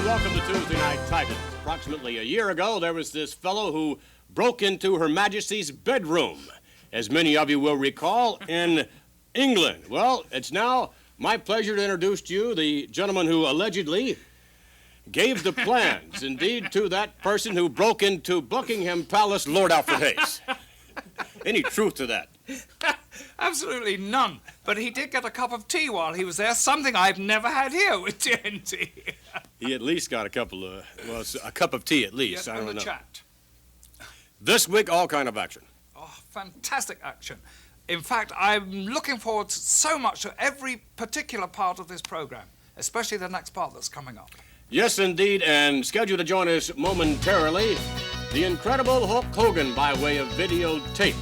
welcome to Tuesday Night Titans. Approximately a year ago, there was this fellow who broke into Her Majesty's bedroom, as many of you will recall, in England. Well, it's now my pleasure to introduce to you the gentleman who allegedly gave the plans, indeed, to that person who broke into Buckingham Palace, Lord Alfred Hayes. Any truth to that? Absolutely none. But he did get a cup of tea while he was there, something I've never had here with TNT. He at least got a couple of, well, a cup of tea at least. Yes, I don't know. Chat. This week, all kind of action. Oh, fantastic action. In fact, I'm looking forward so much to every particular part of this program, especially the next part that's coming up. Yes, indeed, and scheduled to join us momentarily, the incredible Hulk Hogan by way of videotape.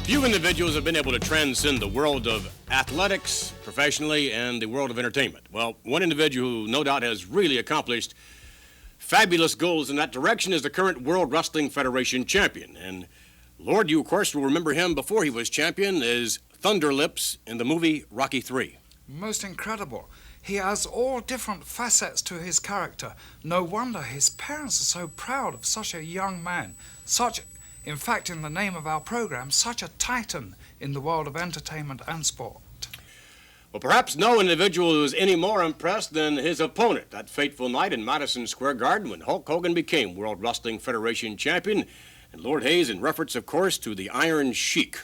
Few individuals have been able to transcend the world of athletics professionally and the world of entertainment. Well, one individual who no doubt has really accomplished fabulous goals in that direction is the current World Wrestling Federation champion. And Lord, you of course will remember him before he was champion as Thunder Lips in the movie Rocky III. Most incredible. He has all different facets to his character. No wonder his parents are so proud of such a young man. In fact, in the name of our program, such a titan in the world of entertainment and sport. Well, perhaps no individual was any more impressed than his opponent that fateful night in Madison Square Garden when Hulk Hogan became World Wrestling Federation champion, and Lord Hayes in reference, of course, to the Iron Sheik.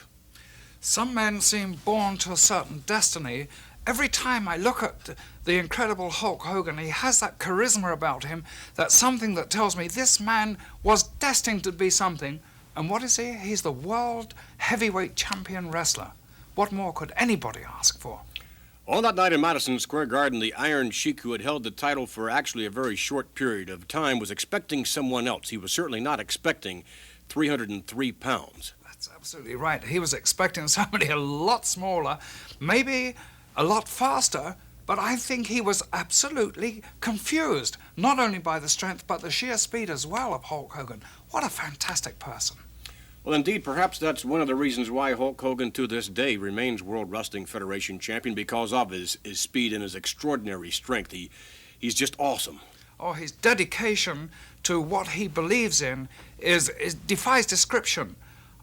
Some men seem born to a certain destiny. Every time I look at the incredible Hulk Hogan, he has that charisma about him, that's something that tells me this man was destined to be something. And what is he? He's the world heavyweight champion wrestler. What more could anybody ask for? On that night in Madison Square Garden, the Iron Sheik, who had held the title for actually a very short period of time, was expecting someone else. He was certainly not expecting 303 pounds. That's absolutely right. He was expecting somebody a lot smaller, maybe a lot faster, but I think he was absolutely confused, not only by the strength, but the sheer speed as well of Hulk Hogan. What a fantastic person. Well, indeed, perhaps that's one of the reasons why Hulk Hogan to this day remains World Wrestling Federation champion, because of his speed and his extraordinary strength. He's just awesome. Oh, his dedication to what he believes in is defies description.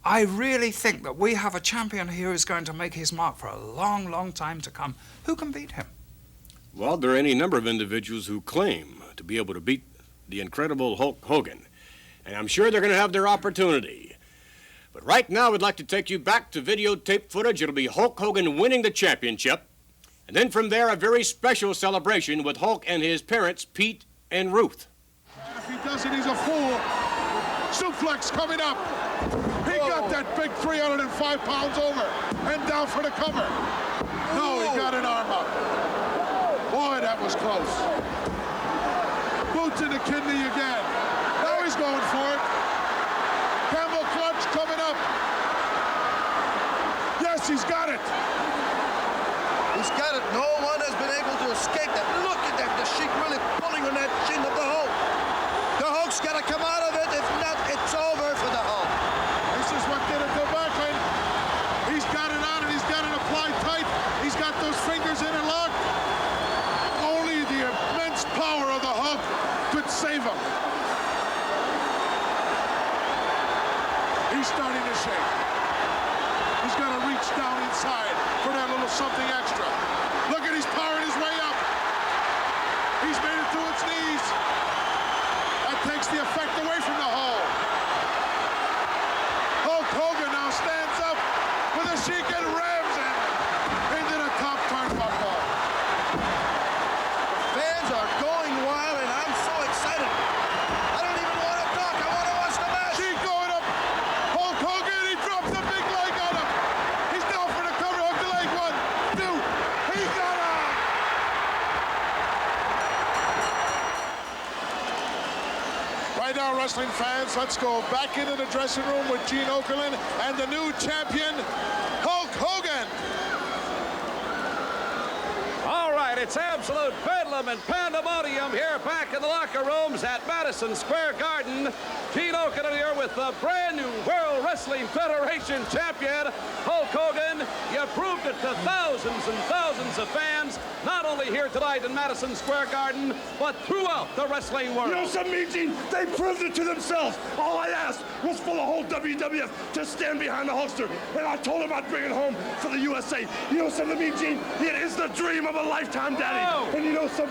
I really think that we have a champion here who's going to make his mark for a long, long time to come. Who can beat him? Well, there are any number of individuals who claim to be able to beat the incredible Hulk Hogan, and I'm sure they're going to have their opportunity. But right now, we'd like to take you back to videotape footage. It'll be Hulk Hogan winning the championship. And then from there, a very special celebration with Hulk and his parents, Pete and Ruth. If he does it, he's a fool. Suplex coming up. He got that big 305 pounds over and down for the cover. No, he got an arm up. Boy, that was close. Boot to the kidney again. Now he's going for it. Camel clutch coming up. Yes, he's got it. He's got it. No one has been able to escape that. Look at that. The Sheik really pulling on that chin of the Hulk. The Hulk's got to come out of it. If not, it's over for the Hulk. This is what did it to Backlund. He's got it on and he's got it applied tight. He's got those fingers interlocked. Only the immense power of the Hulk could save him. He's starting to shake. He's got to reach down inside for that little something extra. Look at, he's powering his way up. He's made it to its knees. That takes the effect away from the hole. Hulk Hogan now stands up with a Sheik and rams it into the top turnbuckle. The fans are going wild, and I'm so excited. I don't even want to talk. I want to watch the match. Sheik going up. Hulk Hogan, he drops a big leg on him. He's down for the cover. Hook the leg. 1, 2. He got on. Right now, wrestling fans, let's go back into the dressing room with Gene Okerlund and the new champion, Hulk Hogan. All right, it's absolute bedlam. bedlam and pandemonium here back in the locker rooms at Madison Square Garden. Gene Okerlund here with the brand new World Wrestling Federation champion, Hulk Hogan. You proved it to thousands and thousands of fans, not only here tonight in Madison Square Garden, but throughout the wrestling world. You know something, Gene? They proved it to themselves. All I asked was for the whole WWF to stand behind the Hulkster, and I told them I'd bring it home for the USA. You know something, Gene? It is the dream of a lifetime, Daddy. Oh. And you know something?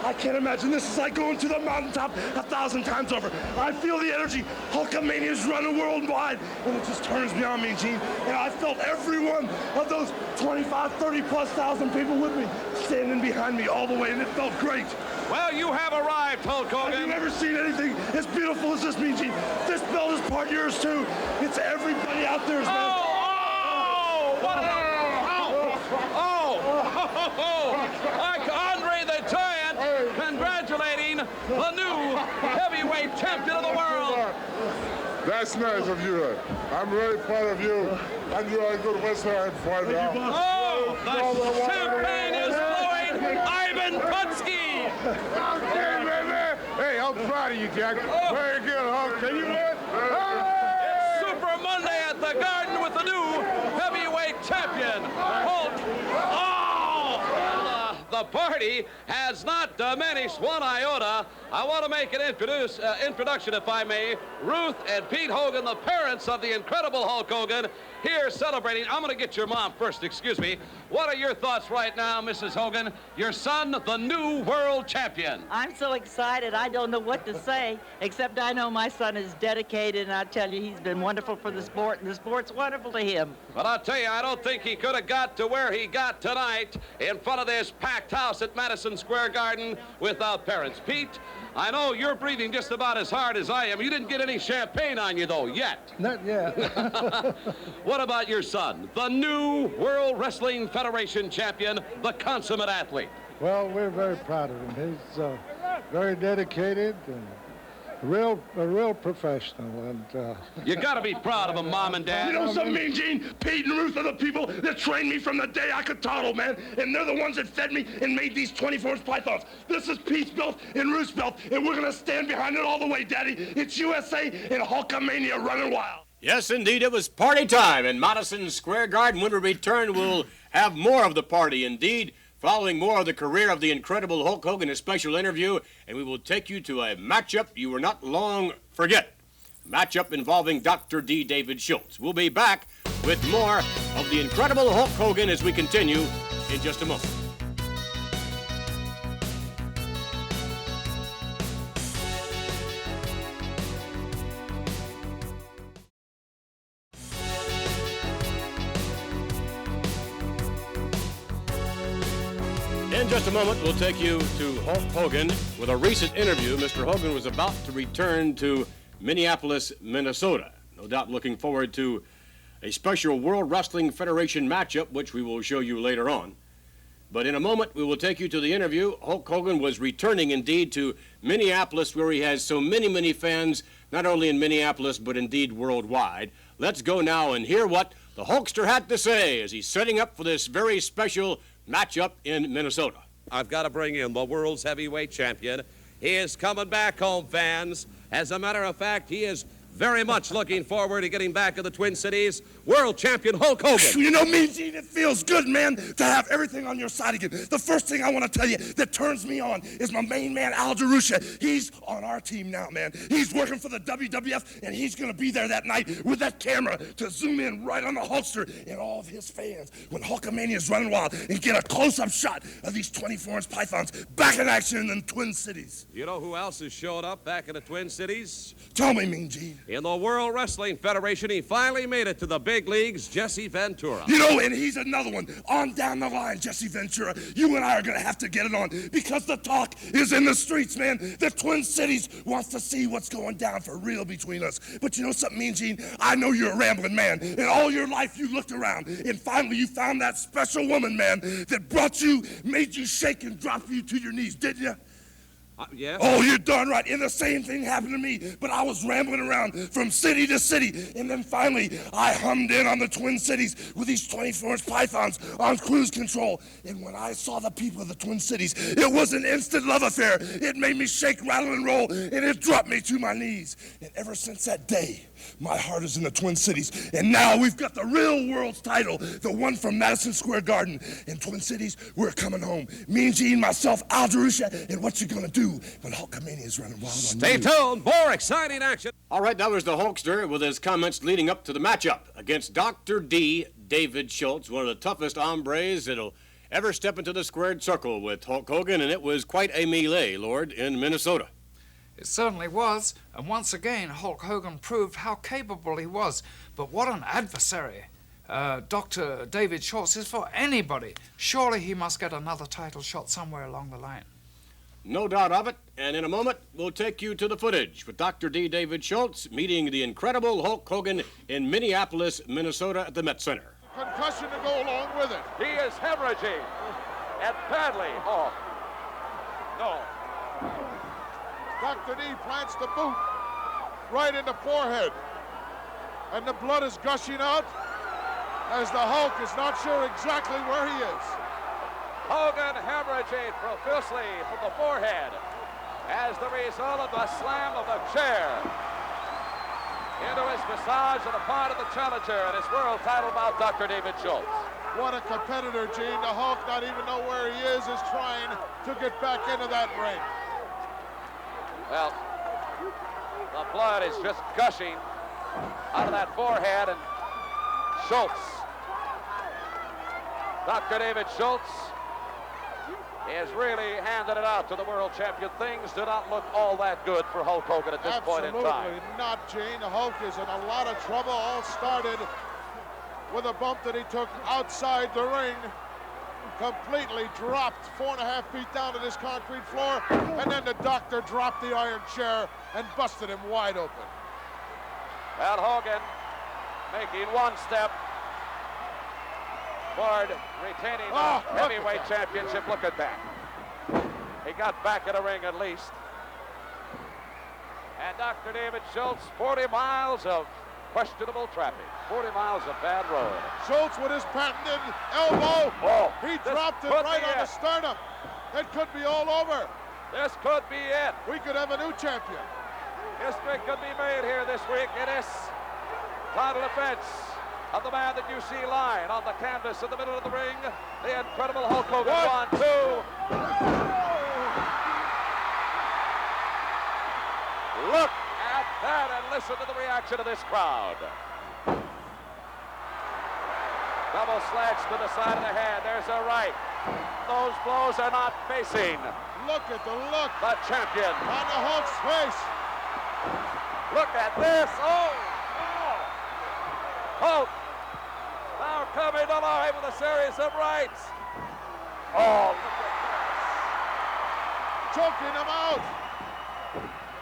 I can't imagine. This is like going to the mountaintop 1,000 times over. I feel the energy. Hulkamania is running worldwide, and it just turns me on, Gene. And I felt every one of those 25, 30+ thousand people with me standing behind me all the way, and it felt great. Well, you have arrived, Hulk Hogan. Have you ever seen anything as beautiful as this, Gene? This belt is part yours, too. It's everybody out there's man. Andre the Giant congratulating the new heavyweight champion of the world. That's nice of you. I'm really proud of you. And you are a good wrestler and fighter. Oh, the champagne is flowing. Ivan Putski. Hey, I'm proud of you, Jack. Very good, Hulk. Can you win? It's Super Monday at the Garden with the new heavyweight champion, Hulk. The party has not diminished one iota. I want to make an introduction, if I may. Ruth and Pete Hogan, the parents of the incredible Hulk Hogan, here celebrating. I'm going to get your mom first, excuse me. What are your thoughts right now, Mrs. Hogan? Your son, the new world champion. I'm so excited, I don't know what to say, except I know my son is dedicated, and I tell you, he's been wonderful for the sport, and the sport's wonderful to him. But I'll tell you, I don't think he could have got to where he got tonight in front of this packed house at Madison Square Garden without parents. Pete, I know you're breathing just about as hard as I am. You didn't get any champagne on you, though, yet. Not yet. What about your son, the new World Wrestling Federation champion, the consummate athlete? Well, we're very proud of him. He's very dedicated and a real professional, and you got to be proud of him, Mom and Dad. You know something, Gene? Pete and Ruth are the people that trained me from the day I could toddle, man. And they're the ones that fed me and made these 24-inch pythons. This is Pete's belt and Ruth's belt, and we're going to stand behind it all the way, Daddy. It's USA and Hulkamania running wild. Yes, indeed, it was party time in Madison Square Garden. When we return, we'll have more of the party, indeed. Following more of the career of the incredible Hulk Hogan, a special interview, and we will take you to a matchup you will not long forget. Matchup involving Dr. D. David Schultz. We'll be back with more of the incredible Hulk Hogan as we continue in just a moment. In just a moment, we'll take you to Hulk Hogan with a recent interview. Mr. Hogan was about to return to Minneapolis, Minnesota. No doubt looking forward to a special World Wrestling Federation matchup, which we will show you later on. But in a moment, we will take you to the interview. Hulk Hogan was returning indeed to Minneapolis, where he has so many, many fans, not only in Minneapolis, but indeed worldwide. Let's go now and hear what the Hulkster had to say as he's setting up for this very special matchup in Minnesota. I've got to bring in the world's heavyweight champion. He is coming back home, fans. As a matter of fact, he is very much looking forward to getting back to the Twin Cities. World champion Hulk Hogan. You know me, Gene, it feels good, man, to have everything on your side again. The first thing I want to tell you that turns me on is my main man, Al Jarusha. He's on our team now, man. He's working for the WWF, and he's going to be there that night with that camera to zoom in right on the Hulkster and all of his fans when Hulkamania is running wild and get a close-up shot of these 24-inch pythons back in action in the Twin Cities. You know who else is showing up back in the Twin Cities? Tell me, Mean Gene. In the World Wrestling Federation, he finally made it to the big leagues, Jesse Ventura. You know, and he's another one. On down the line, Jesse Ventura. You and I are going to have to get it on because the talk is in the streets, man. The Twin Cities wants to see what's going down for real between us. But you know something, Mean Gene? I know you're a rambling man. And all your life you looked around, and finally you found that special woman, man, that brought you, made you shake and drop you to your knees, didn't you? Yes? Oh, you're darn right. And the same thing happened to me. But I was rambling around from city to city. And then finally, I hummed in on the Twin Cities with these 24-inch pythons on cruise control. And when I saw the people of the Twin Cities, it was an instant love affair. It made me shake, rattle, and roll, and it dropped me to my knees. And ever since that day, my heart is in the Twin Cities. And now we've got the real world's title, the one from Madison Square Garden. In Twin Cities, we're coming home. Me and Gene, myself, Al Jarusha, and what you gonna do when Hulkamania is running wild on you? Stay tuned. More exciting action. All right, that was the Hulkster with his comments leading up to the matchup against Dr. D. David Schultz, one of the toughest hombres that'll ever step into the squared circle with Hulk Hogan, and it was quite a melee, Lord, in Minnesota. It certainly was, and once again Hulk Hogan proved how capable he was. But what an adversary. Dr. David Schultz is for anybody. Surely he must get another title shot somewhere along the line. No doubt of it, and in a moment, we'll take you to the footage with Dr. D. David Schultz meeting the incredible Hulk Hogan in Minneapolis, Minnesota at the Met Center. Concussion to go along with it. He is hemorrhaging. And badly. Oh. No. Dr. D plants the boot right in the forehead. And the blood is gushing out as the Hulk is not sure exactly where he is. Hogan hemorrhaging profusely from the forehead as the result of the slam of the chair into his massage on the part of the challenger and his world title bout, Dr. David Schultz. What a competitor, Gene. The Hulk, not even know where he is trying to get back into that ring. Well, the blood is just gushing out of that forehead, and Schultz, Dr. David Schultz, is really handing it out to the world champion. Things do not look all that good for Hulk Hogan at this point in time. Absolutely not, Gene. The Hulk is in a lot of trouble. All started with a bump that he took outside the ring. Completely dropped 4.5 feet down to this concrete floor, and then the doctor dropped the iron chair and busted him wide open. Well, Hogan making one step toward retaining the heavyweight championship. Look at that. He got back in the ring at least. And Dr. David Schultz, 40 miles of questionable traffic, 40 miles of bad road. Schultz with his patented elbow. Oh, he dropped it right on the sternum. It could be all over. This could be it. We could have a new champion. History could be made here this week in this title defense of the man that you see lying on the canvas in the middle of the ring, the incredible Hulk Hogan. 1, 2. Look at that and listen to the reaction of this crowd. Double slash to the side of the head. There's a right. Those blows are not facing. Look at the look. The champion. On the Hulk's face. Look at this. Oh! Hulk now coming alive with a series of rights. Oh, look at that. Choking him out.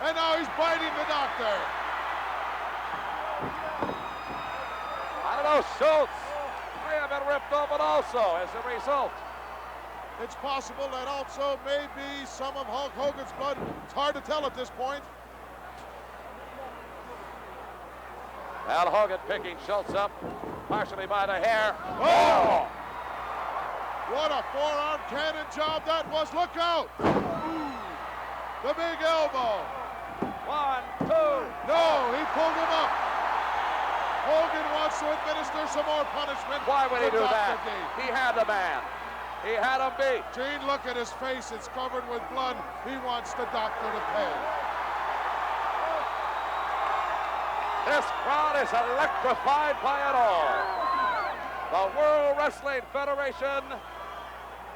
And now he's biting the doctor. I don't know, Schultz may have been ripped open also as a result. It's possible that also may be some of Hulk Hogan's blood. It's hard to tell at this point. Al Hogan picking Schultz up, partially by the hair. Oh! What a forearm cannon job that was. Look out! The big elbow. 1, 2. No, he pulled him up. Hogan wants to administer some more punishment. Why would he to do Dr. that? D. He had the man. He had him beat. Gene, look at his face. It's covered with blood. He wants the doctor to pay. This crowd is electrified by it all. The World Wrestling Federation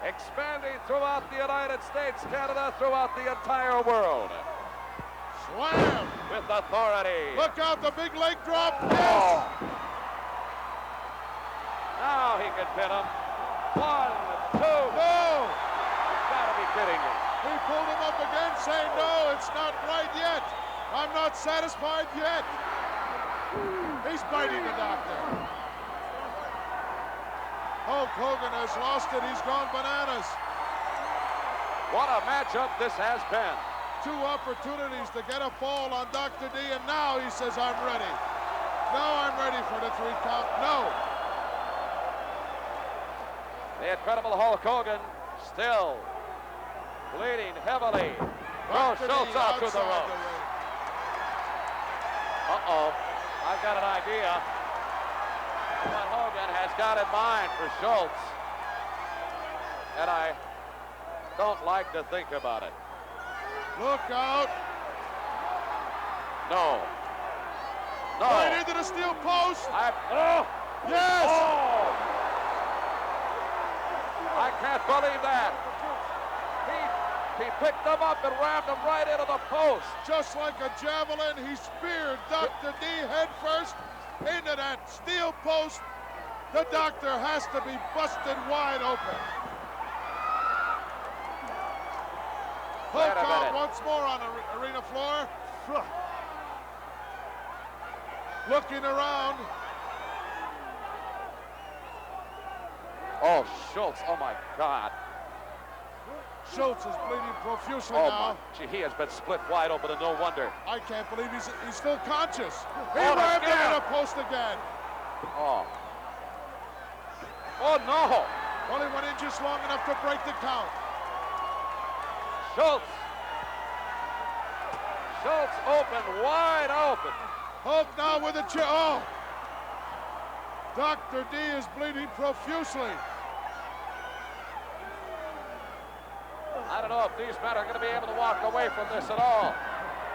expanding throughout the United States, Canada, throughout the entire world. Slam! With authority. Look out, the big leg drop. Yes! Oh. Now he can pin him. 1, 2. No! You've got to be kidding me. He pulled him up again, saying, no, it's not right yet. I'm not satisfied yet. He's biting the doctor. Hulk Hogan has lost it. He's gone bananas. What a matchup this has been. 2 opportunities to get a fall on Dr. D, and now he says, I'm ready. Now I'm ready for the 3 count. No. The incredible Hulk Hogan still bleeding heavily. Throws Schultz out to the rope. Uh-oh. I've got an idea what Hogan has got in mind for Schultz. And I don't like to think about it. Look out. No. No. Right into the steel post. Yes. Oh. I can't believe that. He picked them up and rammed them right into the post. Just like a javelin, he speared Dr. D head first into that steel post. The doctor has to be busted wide open. Hulk out once more on the arena floor. Looking around. Oh, Schultz, oh my God. Schultz is bleeding profusely now. Gee, he has been split wide open, and no wonder. I can't believe he's still conscious. He Oh, rammed him again. in a post again. Oh. Oh, no. Well, he went in just long enough to break the count. Schultz. Schultz open, wide open. Hulk now with a chair. Oh. Dr. D is bleeding profusely. I don't know if these men are going to be able to walk away from this at all.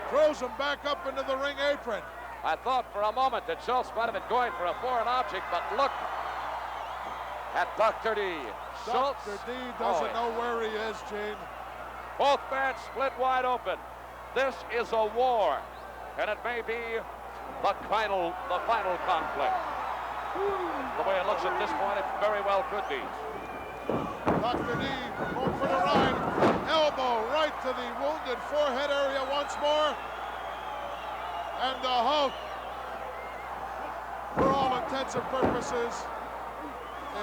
Throws him back up into the ring apron. I thought for a moment that Schultz might have been going for a foreign object, but look at Dr. D. Schultz. Dr. D doesn't know where he is, Gene. Both men split wide open. This is a war, and it may be the final conflict. The way it looks at this point, it very well could be. Dr. D going for the ride. Elbow right to the wounded forehead area once more. And the Hulk, for all intents and purposes,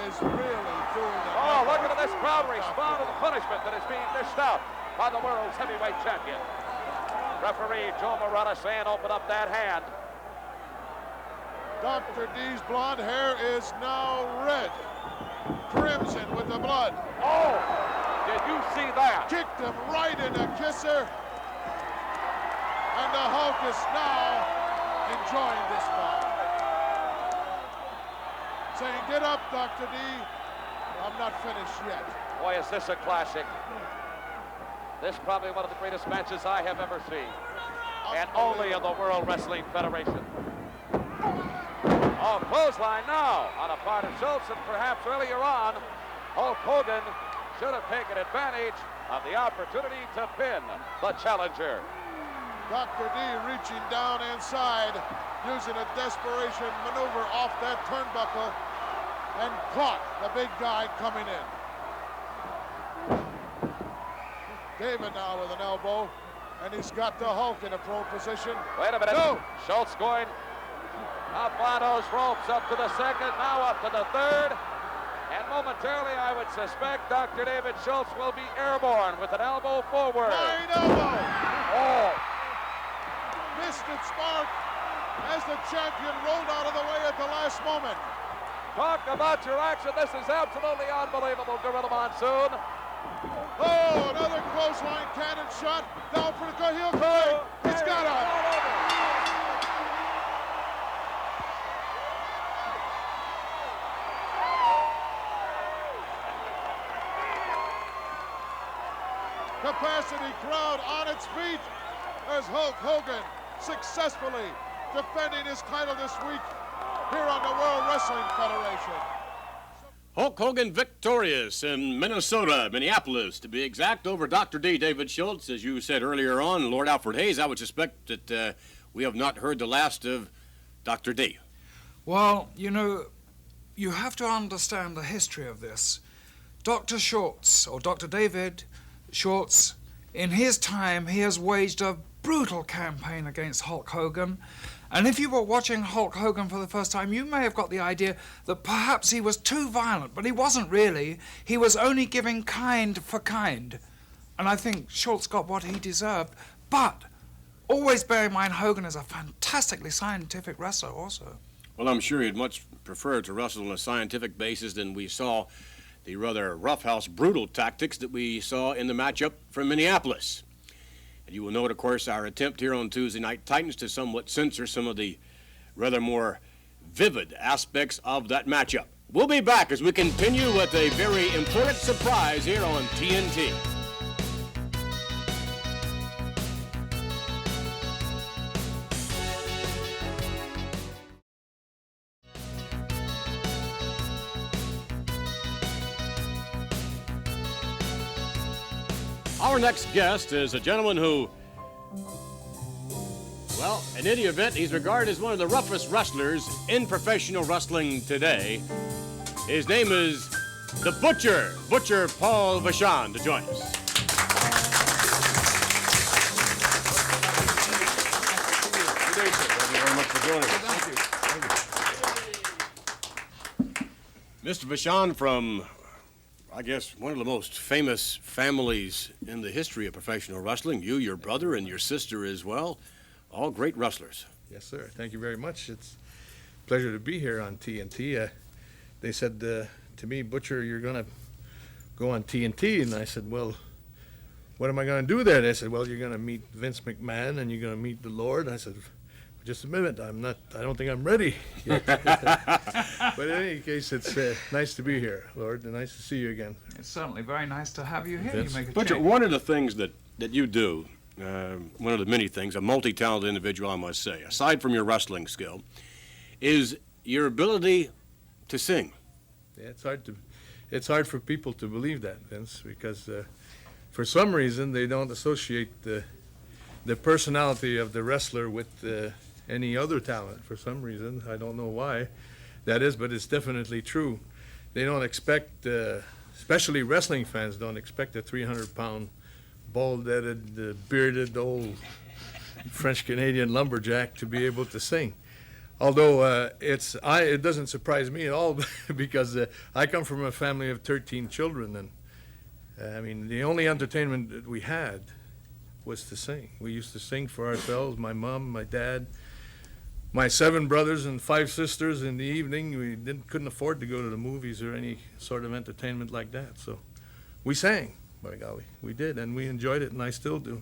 is really doing it. Oh, look at this crowd respond to the punishment that is being dished out by the world's heavyweight champion. Referee Joe Murata saying open up that hand. Dr. D's blonde hair is now red, crimson with the blood. Oh, did you see that? Kicked him right in the kisser. And the Hulk is now enjoying this fight. Saying, get up, Dr. D. I'm not finished yet. Boy, is this a classic. This is probably one of the greatest matches I have ever seen. And only in the World Wrestling Federation. Oh, clothesline now on a part of Schultz, and perhaps earlier on, Hulk Hogan should have taken advantage of the opportunity to pin the challenger. Dr. D reaching down inside, using a desperation maneuver off that turnbuckle, and caught the big guy coming in. David now with an elbow, and he's got the Hulk in a prone position. Wait a minute. No. Schultz going Albano's ropes up to the second, now up to the third. And momentarily, I would suspect Dr. David Schultz will be airborne with an elbow forward. Right elbow. Oh. Missed its mark as the champion rolled out of the way at the last moment. Talk about your action. This is absolutely unbelievable, Gorilla Monsoon. Oh, another clothesline cannon shot. Down for the heel kick. He's got it. Capacity crowd on its feet as Hulk Hogan successfully defending his title this week here on the World Wrestling Federation. Hulk Hogan victorious in Minneapolis, to be exact, over Dr. D. David Schultz. As you said earlier on, Lord Alfred Hayes, I would suspect that we have not heard the last of Dr. D. Well, you know, you have to understand the history of this. Dr. Schultz, or Dr. David Schultz, in his time, he has waged a brutal campaign against Hulk Hogan. And if you were watching Hulk Hogan for the first time, you may have got the idea that perhaps he was too violent, but he wasn't really. He was only giving kind for kind. and I think Schultz got what he deserved. But always bear in mind Hogan is a fantastically scientific wrestler also. Well, I'm sure he'd much prefer to wrestle on a scientific basis than we saw the rather roughhouse, brutal tactics that we saw in the matchup from Minneapolis. And you will note, of course, our attempt here on Tuesday Night Titans to somewhat censor some of the rather more vivid aspects of that matchup. We'll be back as we continue with a very important surprise here on TNT. Our next guest is a gentleman who, well, in any event, he's regarded as one of the roughest wrestlers in professional wrestling today. His name is the Butcher, Butcher Paul Vachon, to join us. Good day, sir. Thank you very much for joining us. Thank you. Mr. Vachon, from, I guess, one of the most famous families in the history of professional wrestling. You, your brother, and your sister as well, all great wrestlers. Yes, sir. Thank you very much. It's a pleasure to be here on TNT. They said to me, Butcher, you're going to go on TNT. And I said, well, what am I going to do there? They said, well, you're going to meet Vince McMahon and you're going to meet the Lord. I said, just a minute, I don't think I'm ready yet. But in any case, it's nice to be here, Lord, and nice to see you again. It's certainly very nice to have you here. Vince. You make a Butcher, change. one of the things that you do, one of the many things, a multi-talented individual, I must say, aside from your wrestling skill, is your ability to sing. Yeah, it's hard for people to believe that, Vince, because for some reason they don't associate the personality of the wrestler with any other talent. For some reason, I don't know why that is, but it's definitely true. They don't expect, especially wrestling fans, don't expect a 300-pound, bald-headed, bearded old French-Canadian lumberjack to be able to sing. Although it doesn't surprise me at all because I come from a family of 13 children, and I mean the only entertainment that we had was to sing. We used to sing for ourselves. My mom, my dad, my 7 brothers and 5 sisters. In the evening, we couldn't afford to go to the movies or any sort of entertainment like that. So we sang, by golly, we did, and we enjoyed it, and I still do.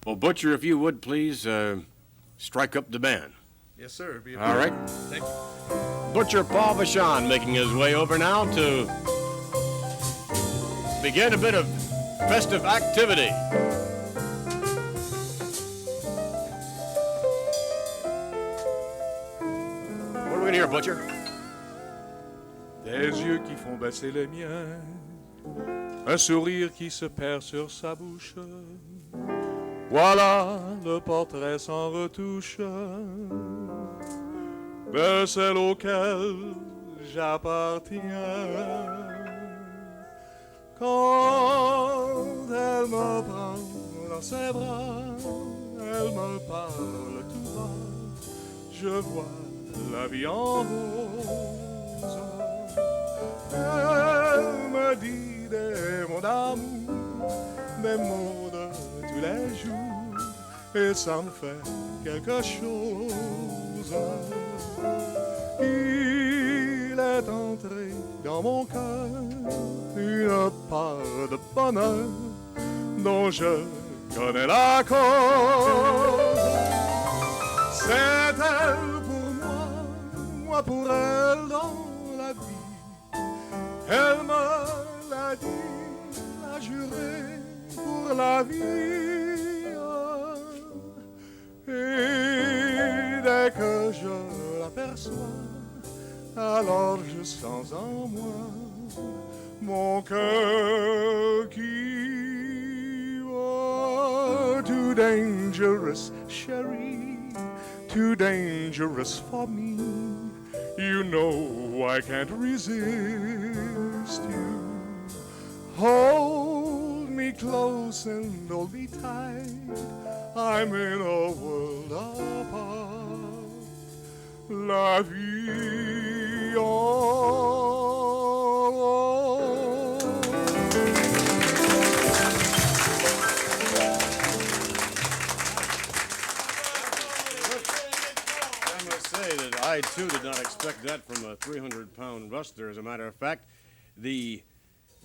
Well, Butcher, if you would please strike up the band. Yes, sir. All right. Thank you. Butcher Paul Vachon making his way over now to begin a bit of festive activity. What are we going to hear, Butcher? Des yeux qui font baisser les miens, un sourire qui se perd sur sa bouche. Voilà le portrait sans retouche de celle auquel j'appartiens. Quand elle me prend dans ses bras, elle me parle tout bas, je vois la vie en rose. Elle me dit des mots d'amour, des mots de tous les jours, et ça me fait quelque chose. Il est entré dans mon cœur une part de bonheur dont je connais la cause. C'est elle pour moi, moi pour elle dans la vie. Elle me l'a dit, l'a juré pour la vie. Et dès que je l'aperçois, alors je sens en moi mon cœur qui va. Too dangerous, chérie, too dangerous for me. You know I can't resist you. Hold me close and hold me tight. I'm in a world apart. La vie en rose. say that I, too, did not expect that from a 300-pound wrestler. As a matter of fact, the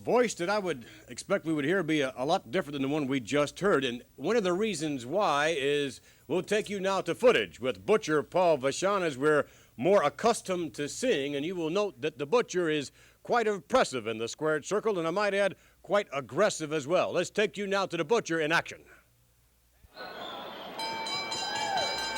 voice that I would expect we would hear be a lot different than the one we just heard. And one of the reasons why is we'll take you now to footage with Butcher Paul Vachon, as we're more accustomed to seeing. And you will note that the Butcher is quite impressive in the squared circle, and I might add, quite aggressive as well. Let's take you now to the Butcher in action.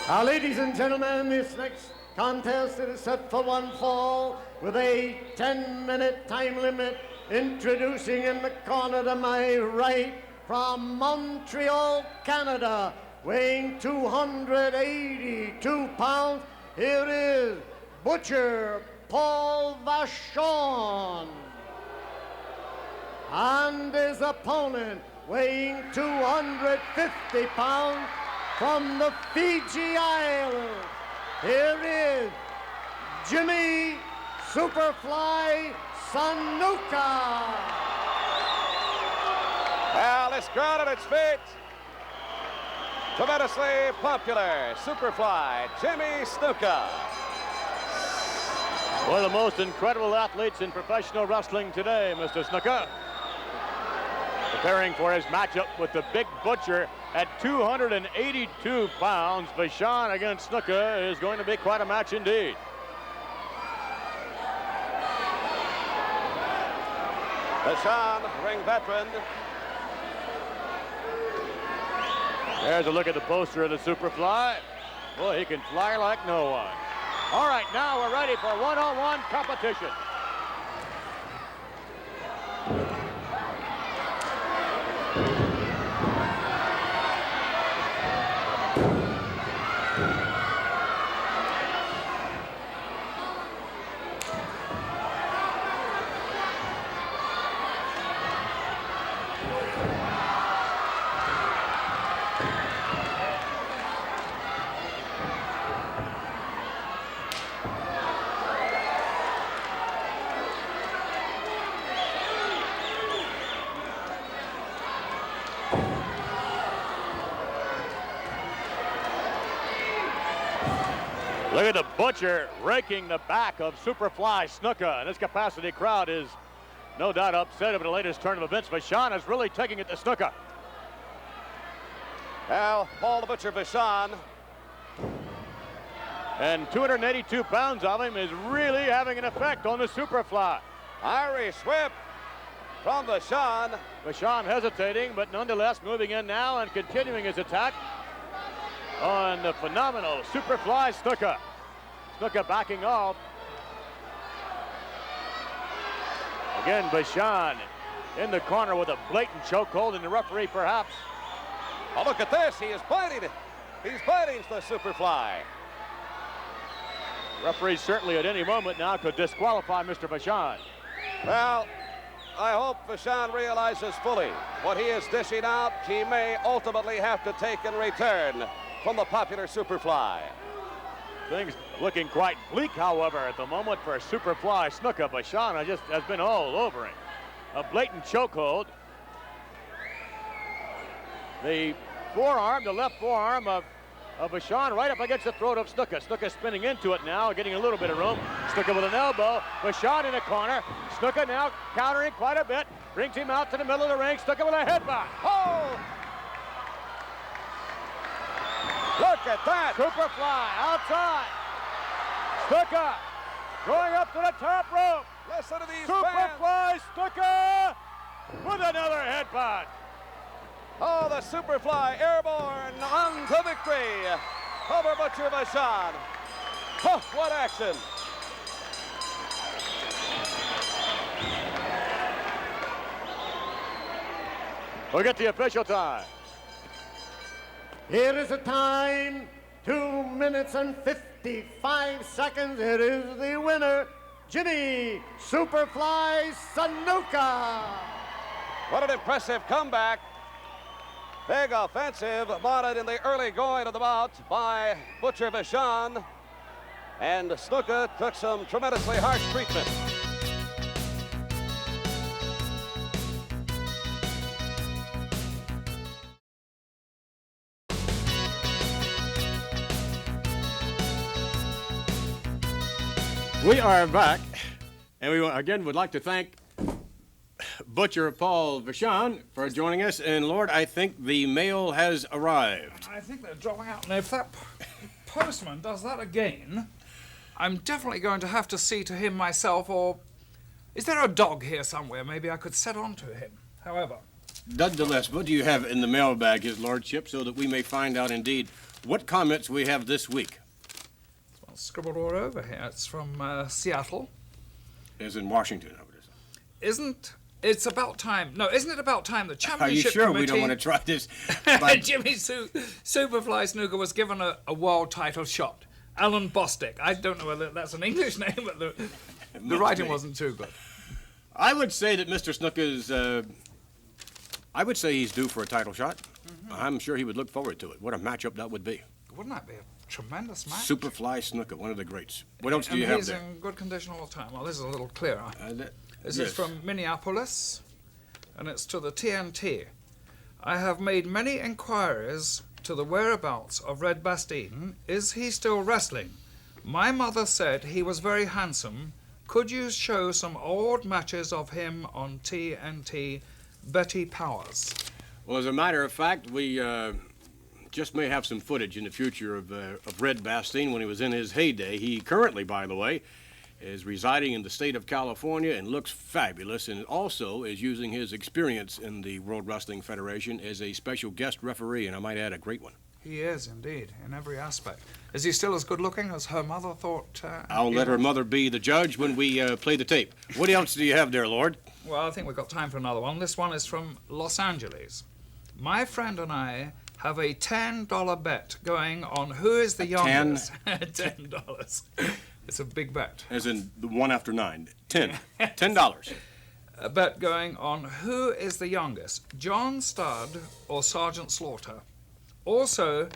Ladies and gentlemen, this next contest is set for one fall with a 10-minute time limit. Introducing in the corner to my right from Montreal, Canada, weighing 282 pounds, here is Butcher Paul Vachon. And his opponent, weighing 250 pounds, from the Fiji Islands, here is Jimmy Superfly Snuka. Well, this crowd at its feet, tremendously popular Superfly Jimmy Snuka. One of the most incredible athletes in professional wrestling today, Mr. Snuka. Preparing for his matchup with the Big Butcher at 282 pounds. Vachon against Snuka is going to be quite a match indeed. Vachon, ring veteran. There's a look at the poster of the Superfly. Boy, he can fly like no one. All right, now we're ready for one-on-one competition. Look at the Butcher raking the back of Superfly Snuka. And this capacity crowd is no doubt upset over the latest turn of events. Vachon is really taking it to Snuka. Now, Paul the Butcher Vachon. And 282 pounds of him is really having an effect on the Superfly. Irish whip from Vachon. Vachon hesitating, but nonetheless moving in now and continuing his attack on the phenomenal Superfly Snuka. Snuka backing off. Again, Vachon in the corner with a blatant chokehold, and the referee perhaps. Oh, look at this. He is biting it. He's biting the Superfly. Referee certainly at any moment now could disqualify Mr. Vachon. Well, I hope Vachon realizes fully what he is dishing out. He may ultimately have to take in return from the popular Superfly. Things looking quite bleak, however, at the moment for Superfly Snuka. Vachon just has been all over him. A blatant chokehold. The forearm, the left forearm of Vachon right up against the throat of Snuka. Snuka spinning into it now, getting a little bit of room. Snuka with an elbow. Vachon in the corner. Snuka now countering quite a bit. Brings him out to the middle of the ring. Snuka with a headbutt. Oh! Look at that! Superfly outside. Snuka going up to the top rope. Listen to these Superfly Snuka with another headbutt. Oh, the Superfly airborne on to victory over Butcher Vachon. Oh, what action! We'll get the official time. Here is the time, 2 minutes and 55 seconds. It is the winner, Jimmy Superfly Snuka. What an impressive comeback. Big offensive mounted in the early going of the bout by Butcher Vachon. And Snuka took some tremendously harsh treatment. We are back, and we again would like to thank Butcher Paul Vachon for joining us. And Lord, I think the mail has arrived. I think they're dropping out. And if that postman does that again, I'm definitely going to have to see to him myself, or is there a dog here somewhere? Maybe I could set on to him. However, nonetheless, what do you have in the mailbag, His Lordship, so that we may find out indeed what comments we have this week? well, scribbled all over here. It's from Seattle. As in Washington, I would say. Isn't it about time the championship Are you sure committee... we don't want to try this? Jimmy Superfly Snooker was given a world title shot. Alan Bostic. I don't know whether that's an English name, but the writing wasn't too good. I would say that Mr. Snooker's... I would say he's due for a title shot. Mm-hmm. I'm sure he would look forward to it. What a matchup that would be. Wouldn't that be a tremendous match? Superfly Snooker, one of the greats. What else do you have there? He's in good condition all the time. Well, this is a little clearer. This yes. is from Minneapolis, and it's to the TNT. I have made many inquiries to the whereabouts of Red Bastien. Is he still wrestling? My mother said he was very handsome. Could you show some old matches of him on TNT? Betty Powers. Well, as a matter of fact, we just may have some footage in the future of Red Bastien when he was in his heyday. He currently, by the way, is residing in the state of California and looks fabulous, and also is using his experience in the World Wrestling Federation as a special guest referee, and I might add a great one. He is, indeed, in every aspect. Is he still as good-looking as her mother thought? I'll let her mother be the judge when we play the tape. What else do you have there, Lord? Well, I think we've got time for another one. This one is from Los Angeles. My friend and I have a $10 bet going on who is the youngest. $10. It's a big bet. As in the one after 9. $10. A bet going on who is the youngest, John Studd or Sergeant Slaughter. Also,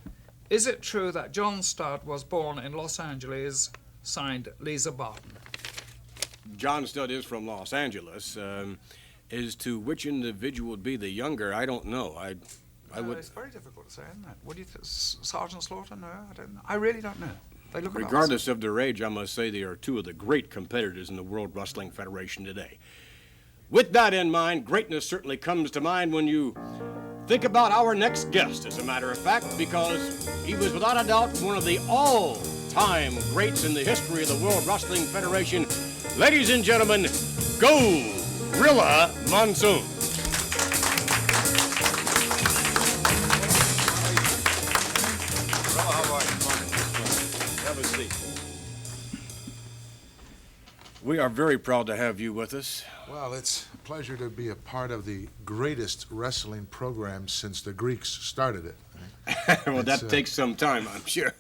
is it true that John Studd was born in Los Angeles, signed Lisa Barton? John Studd is from Los Angeles. As to which individual would be the younger, I don't know. I would. It's very difficult to say, isn't it? What do you think? Sergeant Slaughter? No, I don't know. I really don't know. They look regardless of their age, I must say they are two of the great competitors in the World Wrestling Federation today. With that in mind, greatness certainly comes to mind when you think about our next guest, as a matter of fact, because he was without a doubt one of the all-time greats in the history of the World Wrestling Federation. Ladies and gentlemen, Gorilla Monsoon. Have a seat. We are very proud to have you with us. Well, it's a pleasure to be a part of the greatest wrestling program since the Greeks started it. Well, that takes some time, I'm sure.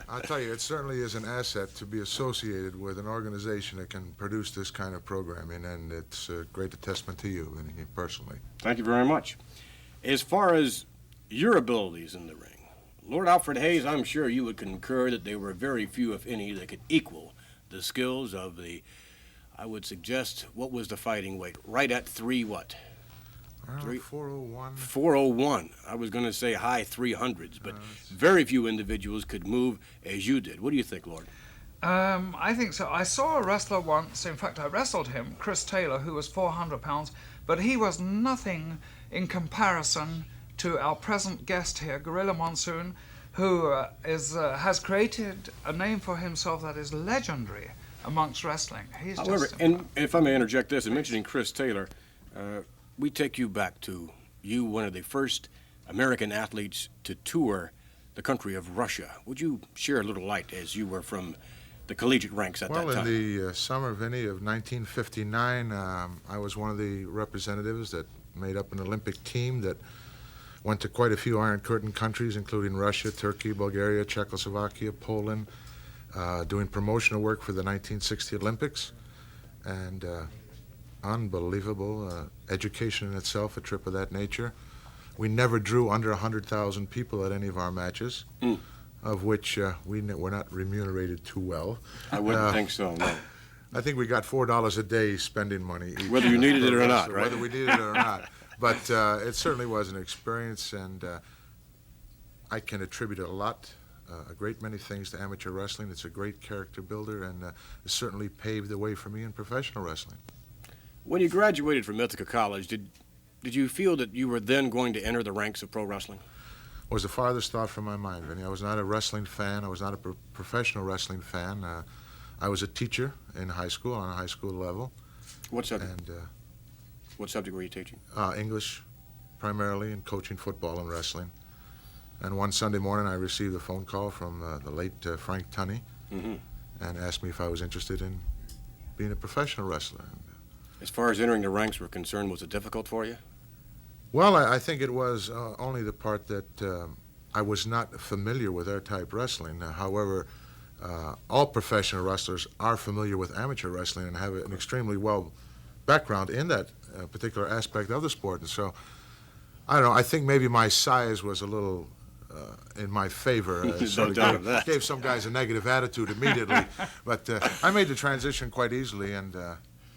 I'll tell you, it certainly is an asset to be associated with an organization that can produce this kind of programming, and it's a great testament to you and personally. Thank you very much. As far as your abilities in the ring, Lord Alfred Hayes, I'm sure you would concur that there were very few, if any, that could equal the skills of the, I would suggest, what was the fighting weight? Right at 401. 401. I was going to say high 300s, but very few individuals could move as you did. What do you think, Lord? I think so. I saw a wrestler once, in fact I wrestled him, Chris Taylor, who was 400 pounds, but he was nothing in comparison to our present guest here, Gorilla Monsoon, who has created a name for himself that is legendary amongst wrestling. He's However, and if I may interject this, in mentioning Chris Taylor, we take you back to you, one of the first American athletes to tour the country of Russia. Would you share a little light as you were from the collegiate ranks at that time? Well, in the summer, Vinny, of 1959, I was one of the representatives that made up an Olympic team that went to quite a few Iron Curtain countries, including Russia, Turkey, Bulgaria, Czechoslovakia, Poland, doing promotional work for the 1960 Olympics. And unbelievable education in itself, a trip of that nature. We never drew under 100,000 people at any of our matches, of which we were not remunerated too well. I wouldn't think so, no. I think we got $4 a day spending money each. Whether you needed it or not, right? Whether we needed it or not. But it certainly was an experience, and I can attribute a lot a great many things to amateur wrestling. It's a great character builder, and it certainly paved the way for me in professional wrestling. When you graduated from Ithaca College, did you feel that you were then going to enter the ranks of pro wrestling? It was the farthest thought from my mind, Vinny. I was not a wrestling fan. I was not a professional wrestling fan. I was a teacher in high school, on a high school level. What subject? And, what subject were you teaching? English, primarily, and coaching football and wrestling. And one Sunday morning, I received a phone call from the late Frank Tunney, and asked me if I was interested in being a professional wrestler. As far as entering the ranks were concerned, was it difficult for you? Well, I think it was only the part that I was not familiar with air-type wrestling. However, all professional wrestlers are familiar with amateur wrestling and have an extremely well background in that particular aspect of the sport. And so, I don't know, I think maybe my size was a little in my favor. Gave some guys a negative attitude immediately. But I made the transition quite easily, and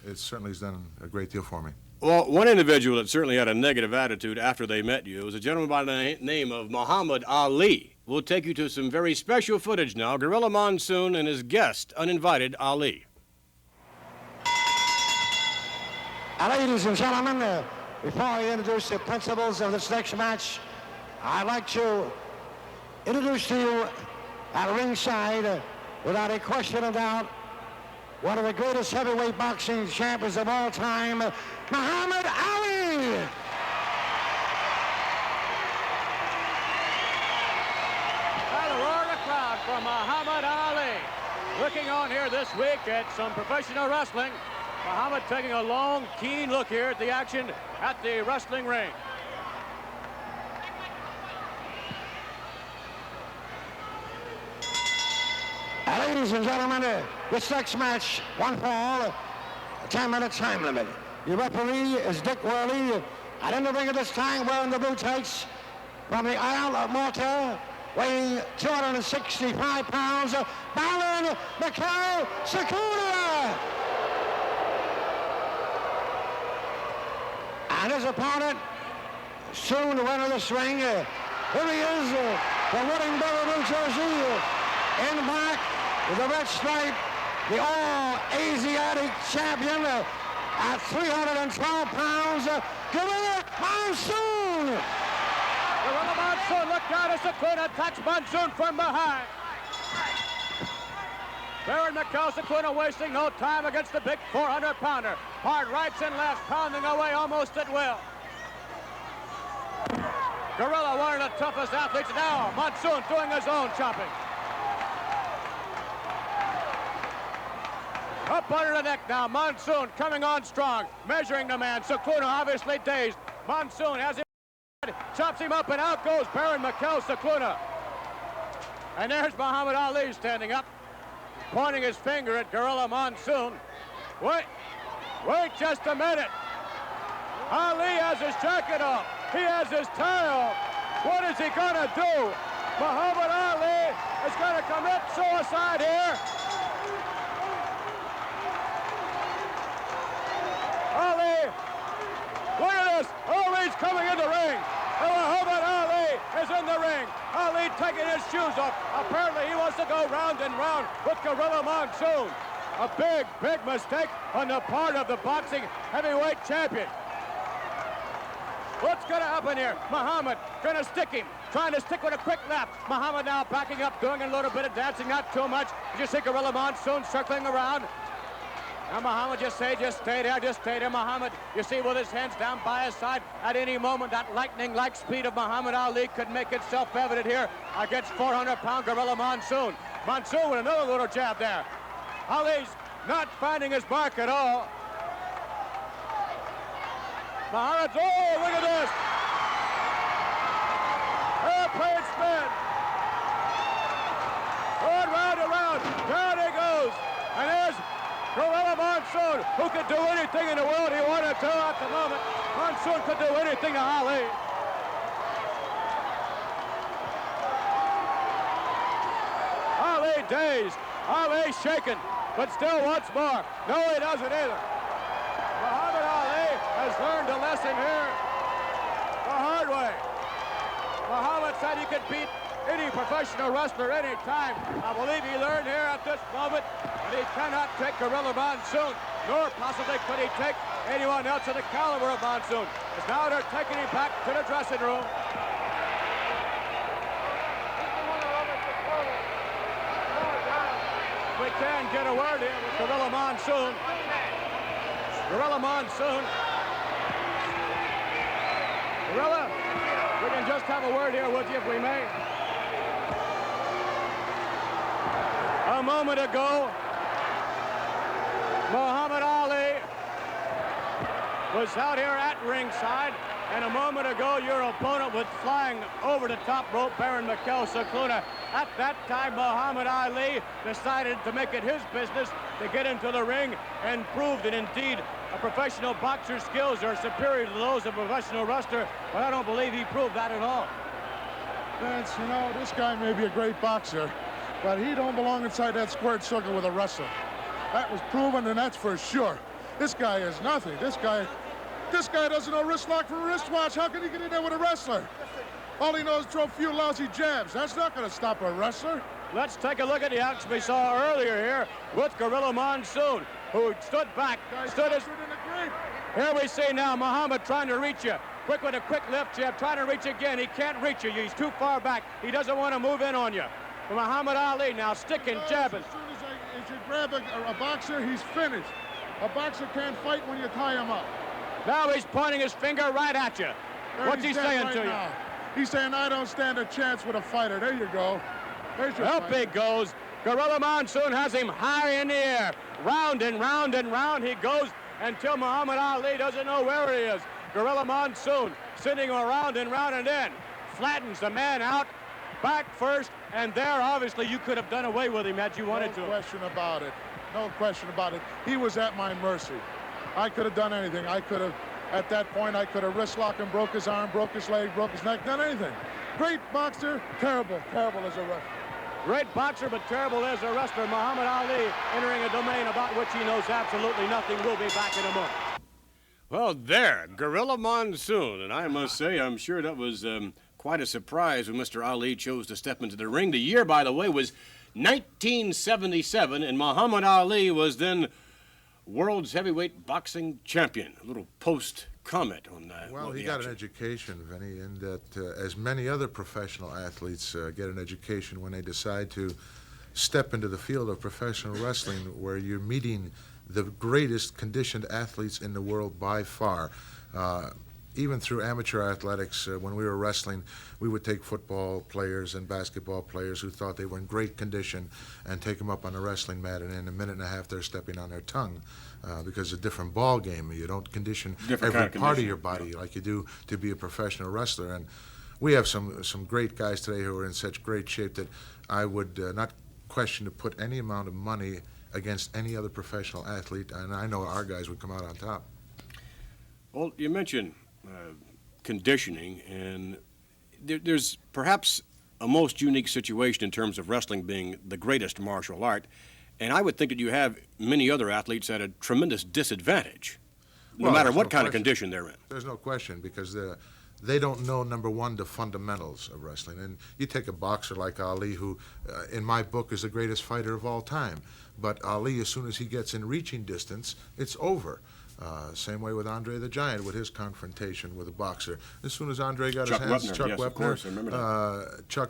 it certainly has done a great deal for me. Well, one individual that certainly had a negative attitude after they met you was a gentleman by the name of Muhammad Ali. We'll take you to some very special footage now. Gorilla Monsoon and his guest, uninvited Ali. Ladies and gentlemen, before I introduce the principals of this next match, I'd like to introduce to you at ringside, without a question of doubt, one of the greatest heavyweight boxing champions of all time, Muhammad Ali. And a roar of the crowd for Muhammad Ali. Looking on here this week at some professional wrestling. Muhammad taking a long, keen look here at the action at the wrestling ring. Ladies and gentlemen, this next match, one fall, a 10-minute time limit. Your referee is Dick Worley. And in the ring at this time, wearing the blue tights from the Isle of Malta, weighing 265 pounds, Baron Mikhail Sakura. And his opponent, soon to enter this ring, here he is, from Woodingboro, New Jersey, in black, with the red stripe, the all-Asiatic champion at 312 pounds, Gorilla Monsoon. Gorilla Monsoon looked down as Sakuna attacks Monsoon from behind. Baron Mikhail Sakuna wasting no time against the big 400-pounder. Hard rights and lefts, pounding away almost at will. Gorilla, one of the toughest athletes now. Monsoon doing his own chopping. Up under the neck now, Monsoon coming on strong, measuring the man. Sakuna obviously dazed. Monsoon has him, chops him up, and out goes Baron Mikhail Sakuna. And there's Muhammad Ali standing up, pointing his finger at Gorilla Monsoon. Wait just a minute. Ali has his jacket off. He has his tie off. What is he gonna do? Muhammad Ali is gonna commit suicide here. Ali, look at this. Ali's coming in the ring. And Muhammad Ali is in the ring. Ali taking his shoes off. Apparently he wants to go round and round with Gorilla Monsoon. A big, big mistake on the part of the boxing heavyweight champion. What's going to happen here? Muhammad going to stick him, trying to stick with a quick left. Muhammad now backing up, doing a little bit of dancing, not too much. You see Gorilla Monsoon circling around. Now Muhammad just stay there. Muhammad, you see, with his hands down by his side, at any moment that lightning-like speed of Muhammad Ali could make itself evident here against 400-pound Gorilla Monsoon. Monsoon with another little jab there. Ali's not finding his mark at all. Muhammad, oh, look at this. Airplane spin. Round and round. Down he goes. And there's Gorilla Monsoon, who could do anything in the world he wanted to at the moment. Monsoon could do anything to Ali. Ali dazed. Ali shaken, but still once more. No, he doesn't either. Muhammad Ali has learned a lesson here the hard way. Muhammad said he could beat any professional wrestler any time. I believe he learned here at this moment that he cannot take Gorilla Monsoon, nor possibly could he take anyone else of the caliber of Monsoon. As now they're taking him back to the dressing room. We can get a word here with Gorilla Monsoon. Gorilla Monsoon. Gorilla, we can just have a word here with you if we may. A moment ago, Muhammad Ali was out here at ringside, and a moment ago your opponent was flying over the top rope, Baron Mikel Cicluna. At that time, Muhammad Ali decided to make it his business to get into the ring and prove that indeed a professional boxer's skills are superior to those of a professional wrestler, but I don't believe he proved that at all. Vince, you know, this guy may be a great boxer, but he don't belong inside that squared circle with a wrestler. That was proven, and that's for sure. This guy is nothing. This guy doesn't know wrist lock from wristwatch. How can he get in there with a wrestler? All he knows is throw a few lousy jabs. That's not going to stop a wrestler. Let's take a look at the action we saw earlier here with Gorilla Monsoon, who stood back, Here we see now Muhammad trying to reach you. Quick with a quick left jab, trying to reach again. He can't reach you. He's too far back. He doesn't want to move in on you. But Muhammad Ali now sticking, jabbing. As soon as you grab a boxer, he's finished. A boxer can't fight when you tie him up. Now he's pointing his finger right at you. What's he saying to you? He's saying, I don't stand a chance with a fighter. There you go. There's your Up he goes. Gorilla Monsoon has him high in the air. Round and round and round he goes until Muhammad Ali doesn't know where he is. Gorilla Monsoon sitting around and round and then flattens the man out, back first, and there obviously you could have done away with him had you wanted to. No question about it. No question about it. He was at my mercy. I could have done anything. I could have, at that point, I could have wrist locked him, broke his arm, broke his leg, broke his neck, done anything. Great boxer, terrible as a wrestler. Great boxer, but terrible as a wrestler. Muhammad Ali entering a domain about which he knows absolutely nothing. We'll be back in a moment. Well, there, Gorilla Monsoon. And I must say, I'm sure that was quite a surprise when Mr. Ali chose to step into the ring. The year, by the way, was 1977, and Muhammad Ali was then world's heavyweight boxing champion. A little post-comment on that. Well, he got an education, Vinny, in that as many other professional athletes get an education when they decide to step into the field of professional wrestling, where you're meeting the greatest conditioned athletes in the world by far. Even through amateur athletics, when we were wrestling, we would take football players and basketball players who thought they were in great condition and take them up on a wrestling mat, and in a minute and a half they're stepping on their tongue because it's a different ball game. You don't condition every part of your body like you do to be a professional wrestler. And we have some great guys today who are in such great shape that I would not question to put any amount of money against any other professional athlete, and I know our guys would come out on top. Well, you mentioned conditioning, and there's perhaps a most unique situation in terms of wrestling being the greatest martial art, and I would think that you have many other athletes at a tremendous disadvantage, no matter what kind of condition they're in. There's no question, because they don't know, number one, the fundamentals of wrestling. And you take a boxer like Ali, who, in my book, is the greatest fighter of all time. But Ali, as soon as he gets in reaching distance, it's over. Same way with Andre the Giant with his confrontation with a boxer. As soon as Andre got his hands, Chuck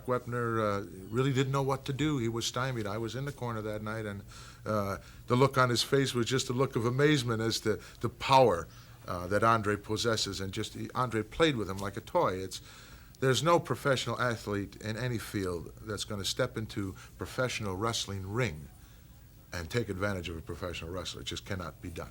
Wepner really didn't know what to do. He was stymied. I was in the corner that night, and the look on his face was just a look of amazement as to the power that Andre possesses, and Andre played with him like a toy. There's no professional athlete in any field that's going to step into professional wrestling ring and take advantage of a professional wrestler. It just cannot be done.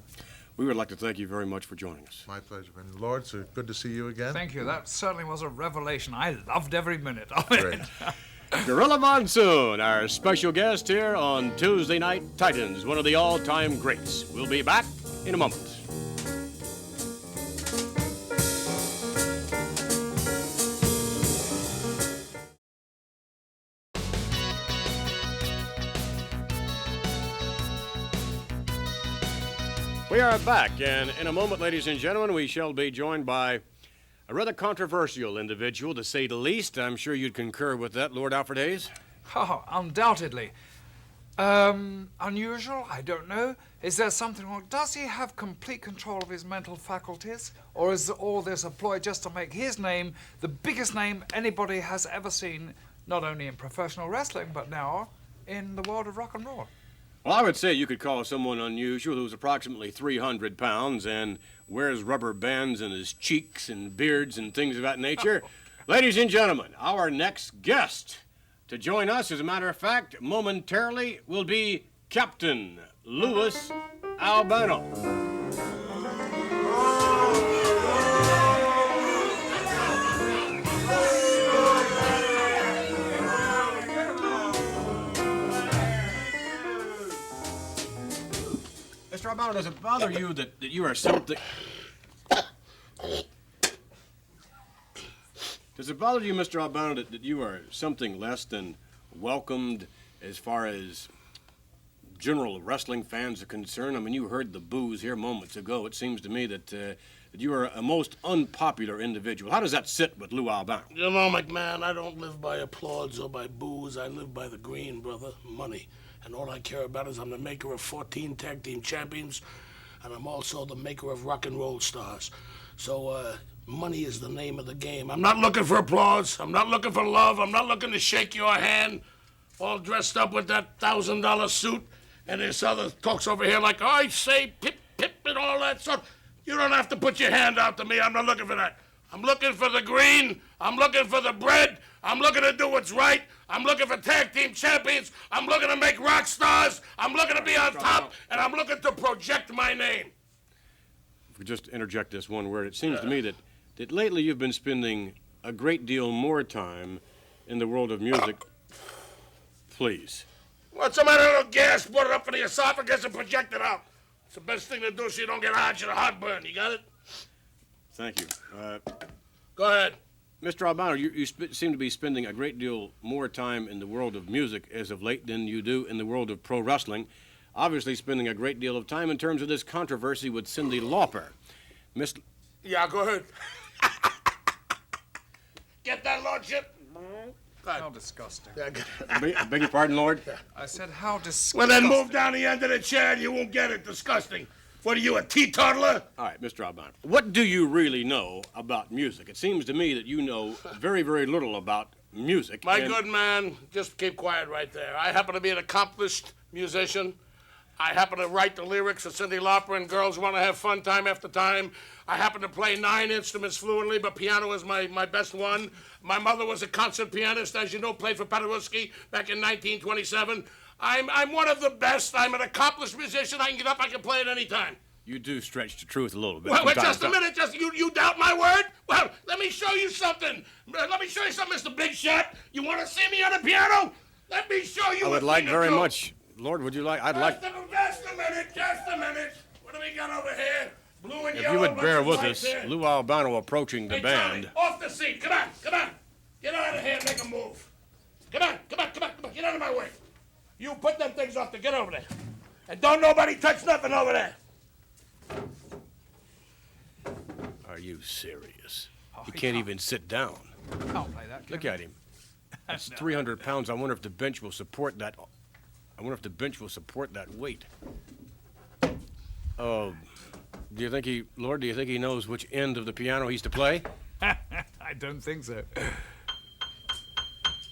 We would like to thank you very much for joining us. My pleasure, and Lord, so good to see you again. Thank you. That certainly was a revelation. I loved every minute of it. Great. Gorilla Monsoon, our special guest here on Tuesday Night Titans, one of the all-time greats. We'll be back in a moment. We are back, and in a moment, ladies and gentlemen, we shall be joined by A rather controversial individual, to say the least. I'm sure you'd concur with that, Lord Alfred Hayes. Oh, undoubtedly. Unusual? I don't know. Is there something wrong? Does he have complete control of his mental faculties? Or is all this a ploy just to make his name the biggest name anybody has ever seen, not only in professional wrestling, but now in the world of rock and roll? Well, I would say you could call someone unusual who's approximately 300 pounds and wears rubber bands in his cheeks and beards and things of that nature. Ladies and gentlemen, our next guest to join us, as a matter of fact, momentarily will be Captain Louis Albano. Mr. Albano, does it bother you that you are something... Does it bother you, Mr. Albano, that you are something less than welcomed as far as general wrestling fans are concerned? I mean, you heard the boos here moments ago. It seems to me that you are a most unpopular individual. How does that sit with Lou Albano? You know, McMahon, I don't live by applause or by boos. I live by the green, brother, money. And all I care about is I'm the maker of 14 tag team champions, and I'm also the maker of rock and roll stars. So, money is the name of the game. I'm not looking for applause. I'm not looking for love. I'm not looking to shake your hand, all dressed up with that $1,000 suit, and this other talks over here like, I say, pip, pip, and all that stuff. You don't have to put your hand out to me. I'm not looking for that. I'm looking for the green. I'm looking for the bread. I'm looking to do what's right. I'm looking for tag team champions. I'm looking to make rock stars. I'm looking to be on top, and I'm looking to project my name. If we just interject this one word, it seems to me that lately you've been spending a great deal more time in the world of music. Please. What's the matter, little gas? Put it up for the esophagus and project it out. It's the best thing to do so you don't get hot and a heartburn. You got it? Thank you. Go ahead. Mr. Albano, you seem to be spending a great deal more time in the world of music as of late than you do in the world of pro wrestling. Obviously spending a great deal of time in terms of this controversy with Cyndi Lauper. Yeah, go ahead. Get that, Lordship? How disgusting. Beg your pardon, Lord? I said, how disgusting. Well, then move down the end of the chair and you won't get it. Disgusting. What are you, a teetotaler? All right, Mr. Albano. What do you really know about music? It seems to me that you know very, very little about music. My good man, just keep quiet right there. I happen to be an accomplished musician. I happen to write the lyrics of Cyndi Lauper and Girls Want to Have Fun time after time. I happen to play 9 instruments fluently, but piano is my best one. My mother was a concert pianist, as you know, played for Paderewski back in 1927. I'm one of the best. I'm an accomplished musician. I can get up, I can play at any time. You do stretch the truth a little bit. Well, just a minute. You doubt my word? Well, let me show you something. Let me show you something, Mr. Big Shot. You want to see me on the piano? Let me show you. I would like very much. Lord, would you like? I'd like. Just a minute. What do we got over here? Blue and yellow. If you would bear with right us, there. Lou Albano approaching the Hey, band. Charlie, off the seat. Come on. Get out of here and make a move. Come on. Get out of my way. You put them things off there. Get over there. And don't nobody touch nothing over there. Are you serious? He can't even sit down. Can't play that. Look at him. That's 300 pounds. I wonder if the bench will support that. Weight. Oh, do you think he knows which end of the piano he's to play? I don't think so.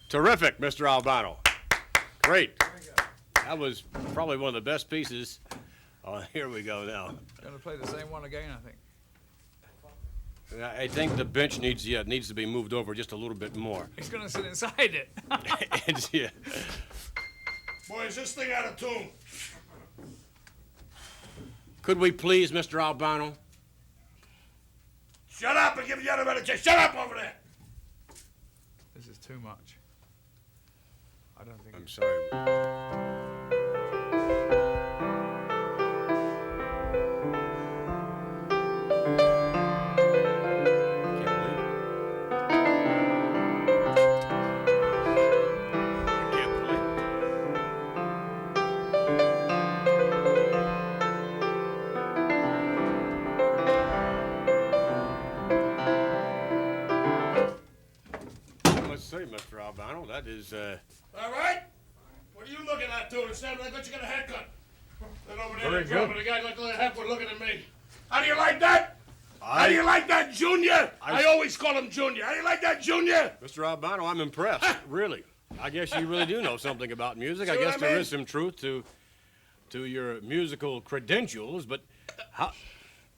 Terrific, Mr. Albano. Great. That was probably one of the best pieces. Oh, here we go now. Going to play the same one again, I think. I think the bench needs to be moved over just a little bit more. He's going to sit inside it. Yeah. Boy, is this thing out of tune? Could we please, Mr. Albano? Shut up and give the other man a chance. Shut up over there. This is too much. I don't think. I'm sorry. that is, All right? What are you looking at, dude? It sounded like you got a haircut. Then over there, Very the good. drummer, the guy like a haircut looking at me. How do you like that? How do you like that, Junior? I always call him Junior. How do you like that, Junior? Mr. Albano, I'm impressed, really. I guess you really do know something about music. I See what guess I there mean? is some truth to your musical credentials, but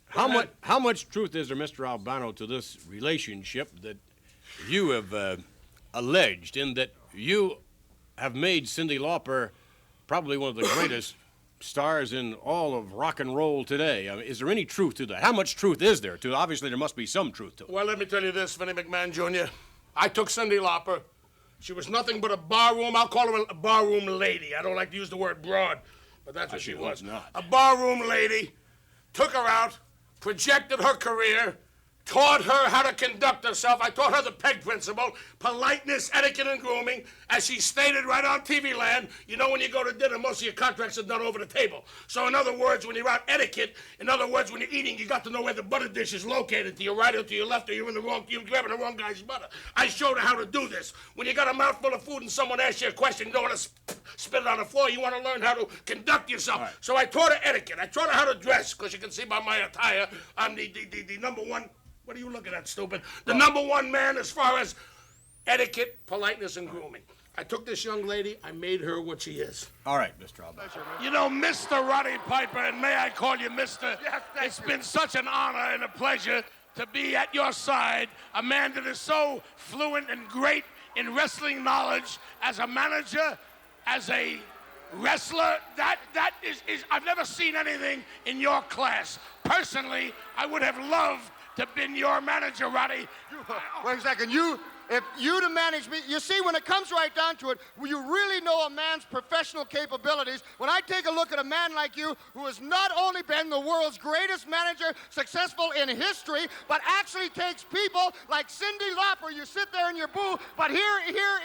how much truth is there, Mr. Albano, to this relationship that you have alleged in that you have made Cyndi Lauper probably one of the greatest stars in all of rock and roll today? I mean, is there any truth to that? How much truth is there to it? Obviously, there must be some truth to it. Well, let me tell you this, Vinnie McMahon Jr. I took Cyndi Lauper. She was nothing but a barroom. I'll call her a barroom lady. I don't like to use the word broad, but that's what she was. Not. A barroom lady. Took her out, projected her career, taught her how to conduct herself. I taught her the PEG principle, politeness, etiquette, and grooming. As she stated right on TV Land, you know when you go to dinner, most of your contracts are done over the table. So in other words, when you're out etiquette, in other words, when you're eating, you got to know where the butter dish is located, to your right or to your left, or you're grabbing the wrong guy's butter. I showed her how to do this. When you got a mouthful of food and someone asks you a question, you don't want to spit it on the floor. You want to learn how to conduct yourself. Right. So I taught her etiquette. I taught her how to dress, because you can see by my attire, I'm the number one. What are you looking at, stupid? The number one man as far as etiquette, politeness, and grooming. I took this young lady, I made her what she is. All right, Mr. Albano. You know, Mr. Roddy Piper, and may I call you Mr. Yes, it's been such an honor and a pleasure to be at your side, a man that is so fluent and great in wrestling knowledge as a manager, as a wrestler. That is I've never seen anything in your class. Personally, I would have loved to been your manager, Roddy. Wait a second. If you to manage me, you see, when it comes right down to it, you really know a man's professional capabilities. When I take a look at a man like you, who has not only been the world's greatest manager, successful in history, but actually takes people like Cyndi Lauper. You sit there and you boo, but here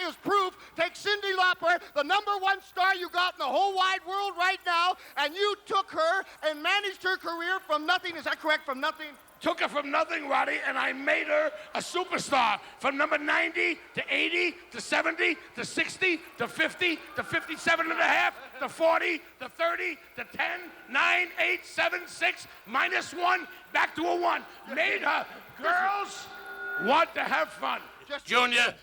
is proof. Take Cyndi Lauper, the number one star you got in the whole wide world right now, and you took her and managed her career from nothing. Is that correct? From nothing? Took her from nothing, Roddy, and I made her a superstar. From number 90 to 80 to 70 to 60 to 50 to 57 and a half to 40 to 30 to 10, 9, 8, 7, 6, -1, back to a 1. Made her. Girls want to have fun. Junior,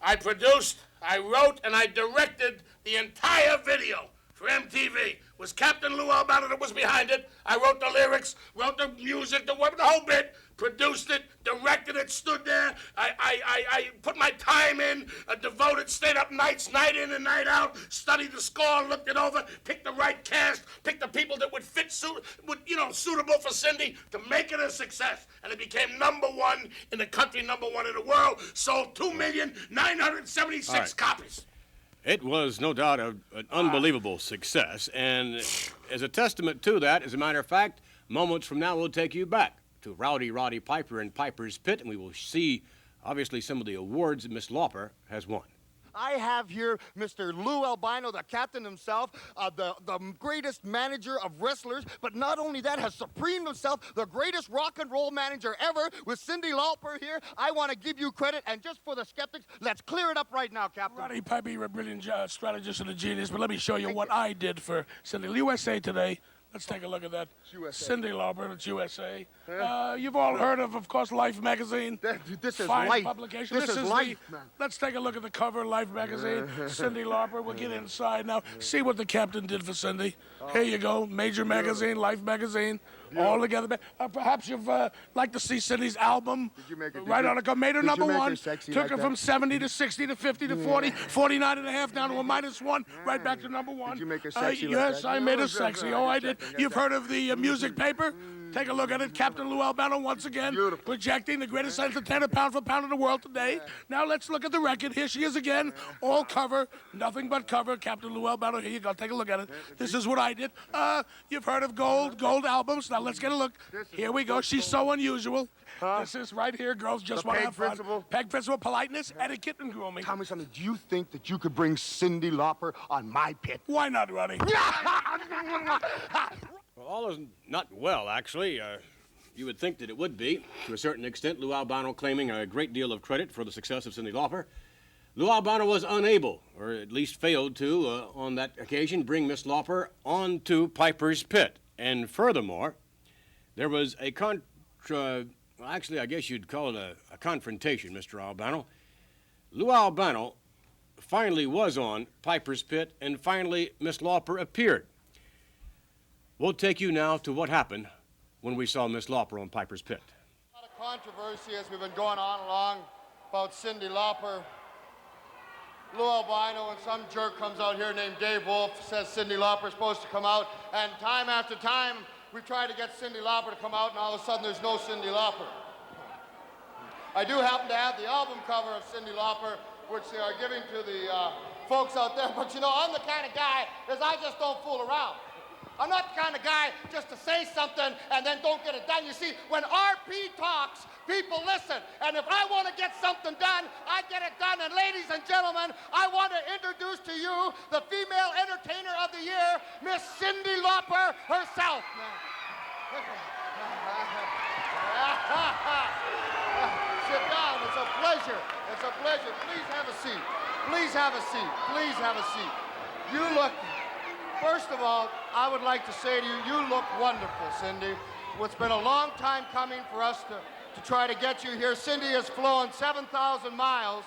I produced, I wrote, and I directed the entire video for MTV. Was Captain Lou Albano that was behind it. I wrote the lyrics, wrote the music, the whole bit, produced it, directed it, stood there. I put my time in, devoted, stayed up nights, night in and night out, studied the score, looked it over, picked the right cast, picked the people that would fit, suitable for Cyndi to make it a success. And it became number one in the country, number one in the world, sold 2,976 copies. It was no doubt an unbelievable success, and as a testament to that, as a matter of fact, moments from now we'll take you back to Rowdy Roddy Piper in Piper's Pit, and we will see, obviously, some of the awards that Miss Lauper has won. I have here Mr. Lou Albano, the captain himself, the greatest manager of wrestlers, but not only that, has supremed himself, the greatest rock and roll manager ever, with Cyndi Lauper here. I want to give you credit, and just for the skeptics, let's clear it up right now, Captain. Roddy Piper, you're a brilliant strategist and a genius, but let me show you what I did for Cyndi. USA Today. Let's take a look at that. Cyndi Lauper, it's USA. You've all heard of course, Life magazine. This is Fine Life. publication. This is Life, man. Let's take a look at the cover of Life magazine. Cyndi Lauper. We'll get inside now. See what the captain did for Cyndi. Here you go. Major magazine, Life magazine. All together. Perhaps you've like to see Cindy's album. Right on the made her number one. Took her from 70 to 60 to 50 to 40, 49 and a half down to a -1, right back to number one. Did you make her sexy? Yes, I made her sexy. Oh, I did. You've heard of the music paper? Take a look at it. Captain Lou Albano once again projecting the greatest entertainer pound for pound in the world today. Now let's look at the record. Here she is again, all cover, nothing but cover. Captain Lou Albano, here you go. Take a look at it. This is what I did. You've heard of gold albums. Now let's get a look. Here we go. She's so unusual. This is right here. Girls just want to have fun. PEG principle, politeness, etiquette, and grooming. Tell me something. Do you think that you could bring Cyndi Lauper on my pit? Why not, Roddy? Well, all is not well, actually. You would think that it would be, to a certain extent. Lou Albano claiming a great deal of credit for the success of Cyndi Lauper. Lou Albano was unable, or at least failed to, on that occasion, bring Miss Lauper onto Piper's Pit. And furthermore, there was a actually, I guess you'd call it a confrontation, Mr. Albano. Lou Albano finally was on Piper's Pit, and finally Miss Lauper appeared. We'll take you now to what happened when we saw Miss Lauper on Piper's Pit. A lot of controversy as we've been going on along about Cyndi Lauper. Lou Albano and some jerk comes out here named Dave Wolf, says Cyndi Lauper's supposed to come out, and time after time we try to get Cyndi Lauper to come out, and all of a sudden there's no Cyndi Lauper. I do happen to have the album cover of Cyndi Lauper, which they are giving to the folks out there, but you know, I'm the kind of guy that I just don't fool around. I'm not the kind of guy just to say something and then don't get it done. You see, when RP talks, people listen. And if I want to get something done, I get it done. And ladies and gentlemen, I want to introduce to you the female entertainer of the year, Miss Cyndi Lauper herself. Sit down. It's a pleasure. It's a pleasure. Please have a seat. Please have a seat. Please have a seat. You look... First of all, I would like to say to you, you look wonderful, Cyndi. It's been a long time coming for us to try to get you here. Cyndi has flown 7,000 miles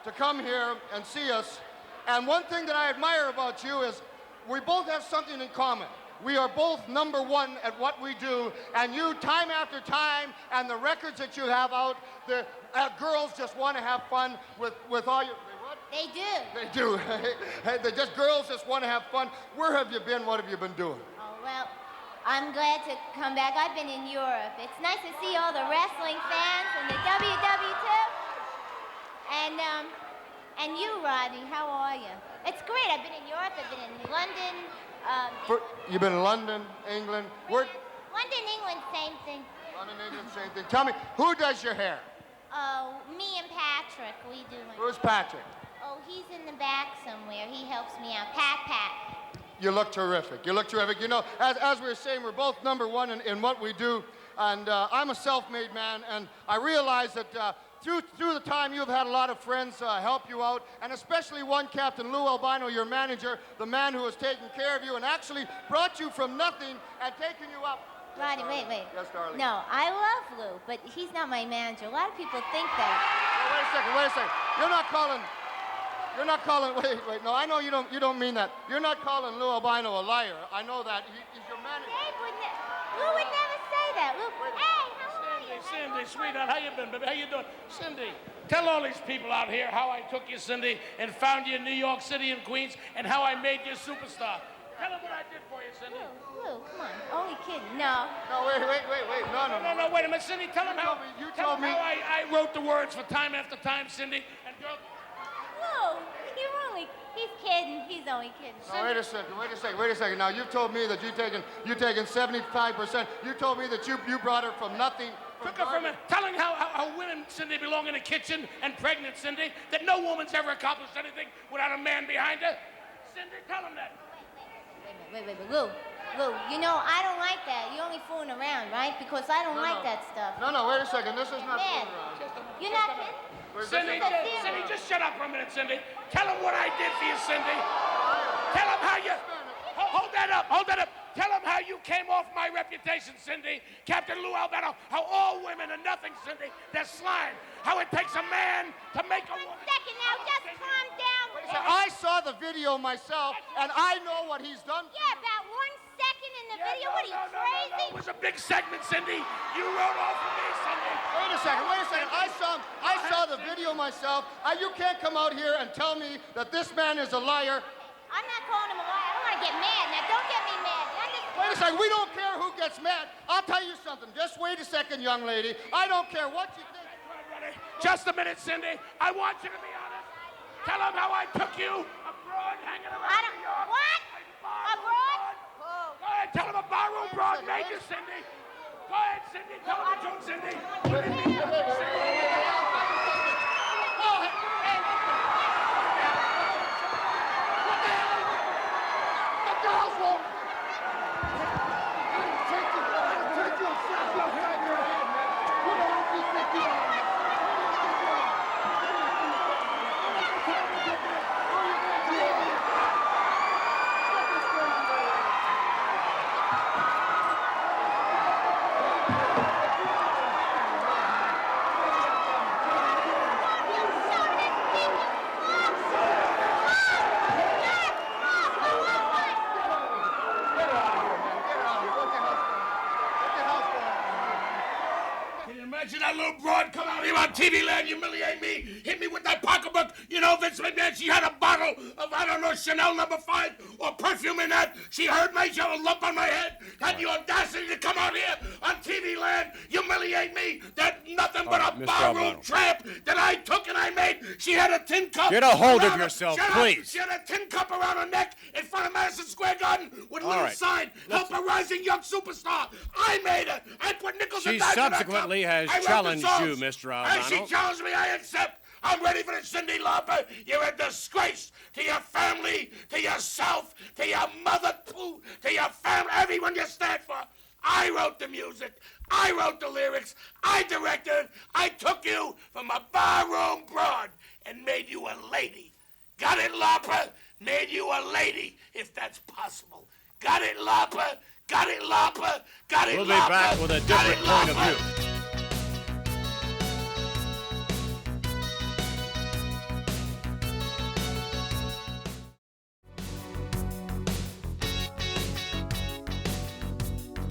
to come here and see us. And one thing that I admire about you is we both have something in common. We are both #1 at what we do, and you, time after time, and the records that you have out, the girls just want to have fun with all your... They do. They do. They just, girls just want to have fun. Where have you been? What have you been doing? Oh, well, I'm glad to come back. I've been in Europe. It's nice to see all the wrestling fans and the WWF. And you, Rodney, how are you? It's great. I've been in Europe. I've been in London. You've been in London, England. London, England, same thing. London, England, same thing. Tell me, who does your hair? Oh, me and Patrick, we do it. Who's Patrick? Oh, he's in the back somewhere. He helps me out. Pat. You look terrific. You look terrific. You know, as we were saying, we're both #1 in what we do. And I'm a self-made man, and I realize that through the time you've had a lot of friends help you out, and especially one, Captain Lou Albano, your manager, the man who has taken care of you and actually brought you from nothing and taken you up. Rodney, wait. Yes, darling. No, I love Lou, but he's not my manager. A lot of people think that. No, wait a second. You're not calling, wait. No, I know you don't mean that. You're not calling Lou Albano a liar. I know that. He's your manager. Lou would never say that. Lou, hey, how are you? Cyndi, sweetheart, how you been, baby? How you doing? Cyndi, tell all these people out here how I took you, Cyndi, and found you in New York City and Queens, and how I made you a superstar. Tell them what I did for you, Cyndi. Lou, come on. Only kidding. No. No, wait. No, wait a minute, Cyndi. Tell them how I wrote the words for time after time, Cyndi. And girl... Lou, he's kidding. He's only kidding. No, wait a second. Now, you've told me that you've taken 75%. You told me that you brought her from nothing. Took her from telling how women, Cyndi, belong in a kitchen and pregnant, Cyndi, that no woman's ever accomplished anything without a man behind her. Cyndi, tell them that. Wait, Lou, you know, I don't like that. You're only fooling around, right? Because I don't like that stuff. No, wait a second. This is not fooling around. You're not kidding? Cyndi, just shut up for a minute, Cyndi. Tell them what I did for you, Cyndi. Tell them how you... Hold that up. Tell them how you came off my reputation, Cyndi. Captain Lou Albano, how all women are nothing, Cyndi. They're slime. How it takes a man to make a woman... 1 second now, just calm down. I saw the video myself, and I know what he's done. Yeah, about 1 second in the video. What are you, crazy? No, it was a big segment, Cyndi. You wrote off for me, Cyndi. Wait a second. I saw the video myself. You can't come out here and tell me that this man is a liar. I'm not calling him a liar. I don't want to get mad. Now, don't get me mad. Wait a second. We don't care who gets mad. I'll tell you something. Just wait a second, young lady. I don't care what you think. Just a minute, Cyndi. I want you to be honest. Tell them how I took you abroad hanging around New York. What? Abroad? Go ahead, tell them a barroom broad made you, Cyndi. Go ahead, Cyndi. Tell them the truth, Cyndi. little broad come out here on TV land, humiliate me, hit me with that pocketbook. You know, Vince McMahon, she had a bottle of, I don't know, Chanel No. 5 or perfume in that. She heard me, she had a lump on my head. Had the audacity to come out here on TV land, humiliate me. That nothing but a barroom tramp that I took and I made. She had a tin cup. Get a hold of yourself, please. She had a tin cup around her neck in front of Madison Square Garden with a little sign, help a rising young superstar. I made her. I put nickels and She dimes in that cup. subsequently has I wrote the challenged you, songs. Mr. Albano. And she challenged me, I accept. I'm ready for the Cyndi Lauper. You're a disgrace to your family, to yourself, to your mother, to your family, everyone you stand for. I wrote the music. I wrote the lyrics. I directed. I took you from a barroom broad and made you a lady. Got it, Lauper? Made you a lady, if that's possible. Got it, Lauper? Got it, Lauper? Got it, Lauper? We'll be back with a different point of view.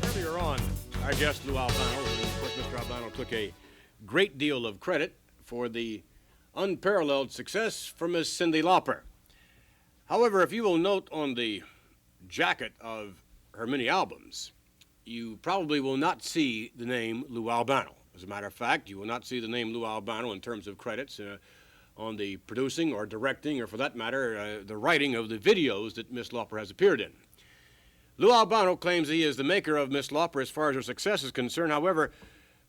Earlier on, our guest Lou Albano, and of course Mr. Albano took a great deal of credit for the unparalleled success for Miss Cyndi Lauper. However, if you will note on the jacket of her many albums, you probably will not see the name Lou Albano. As a matter of fact, you will not see the name Lou Albano in terms of credits on the producing or directing, or for that matter, the writing of the videos that Miss Lauper has appeared in. Lou Albano claims he is the maker of Miss Lauper as far as her success is concerned. However,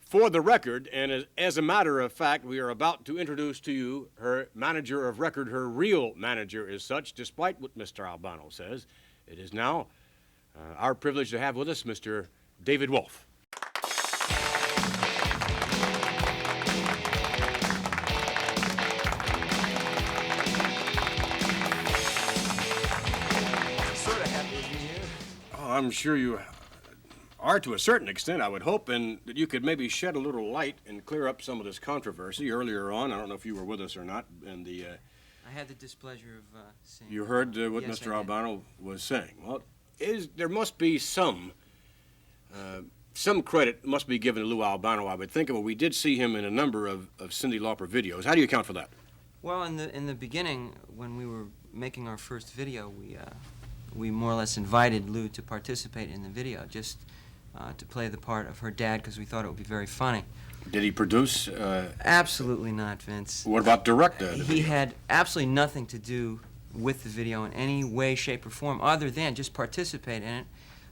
for the record, and as a matter of fact, we are about to introduce to you her manager of record. Her real manager is such, despite what Mr. Albano says. It is now our privilege to have with us Mr. David Wolf. Sort of happy to be here. Oh, I'm sure you are to a certain extent, I would hope, and that you could maybe shed a little light and clear up some of this controvery. Earlier on, I don't know if you were with us or not, and I had the displeasure of seeing... You heard what yes, Mr. Albano was saying. Well, there must be some credit must be given to Lou Albano, I would think. Well, we did see him in a number of Cyndi Lauper videos. How do you account for that? Well, in the beginning, when we were making our first video, we more or less invited Lou to participate in the video, just to play the part of her dad, because we thought it would be very funny. Did he produce? Absolutely not, Vince. What about direct? He had absolutely nothing to do with the video in any way, shape, or form, other than just participate in it.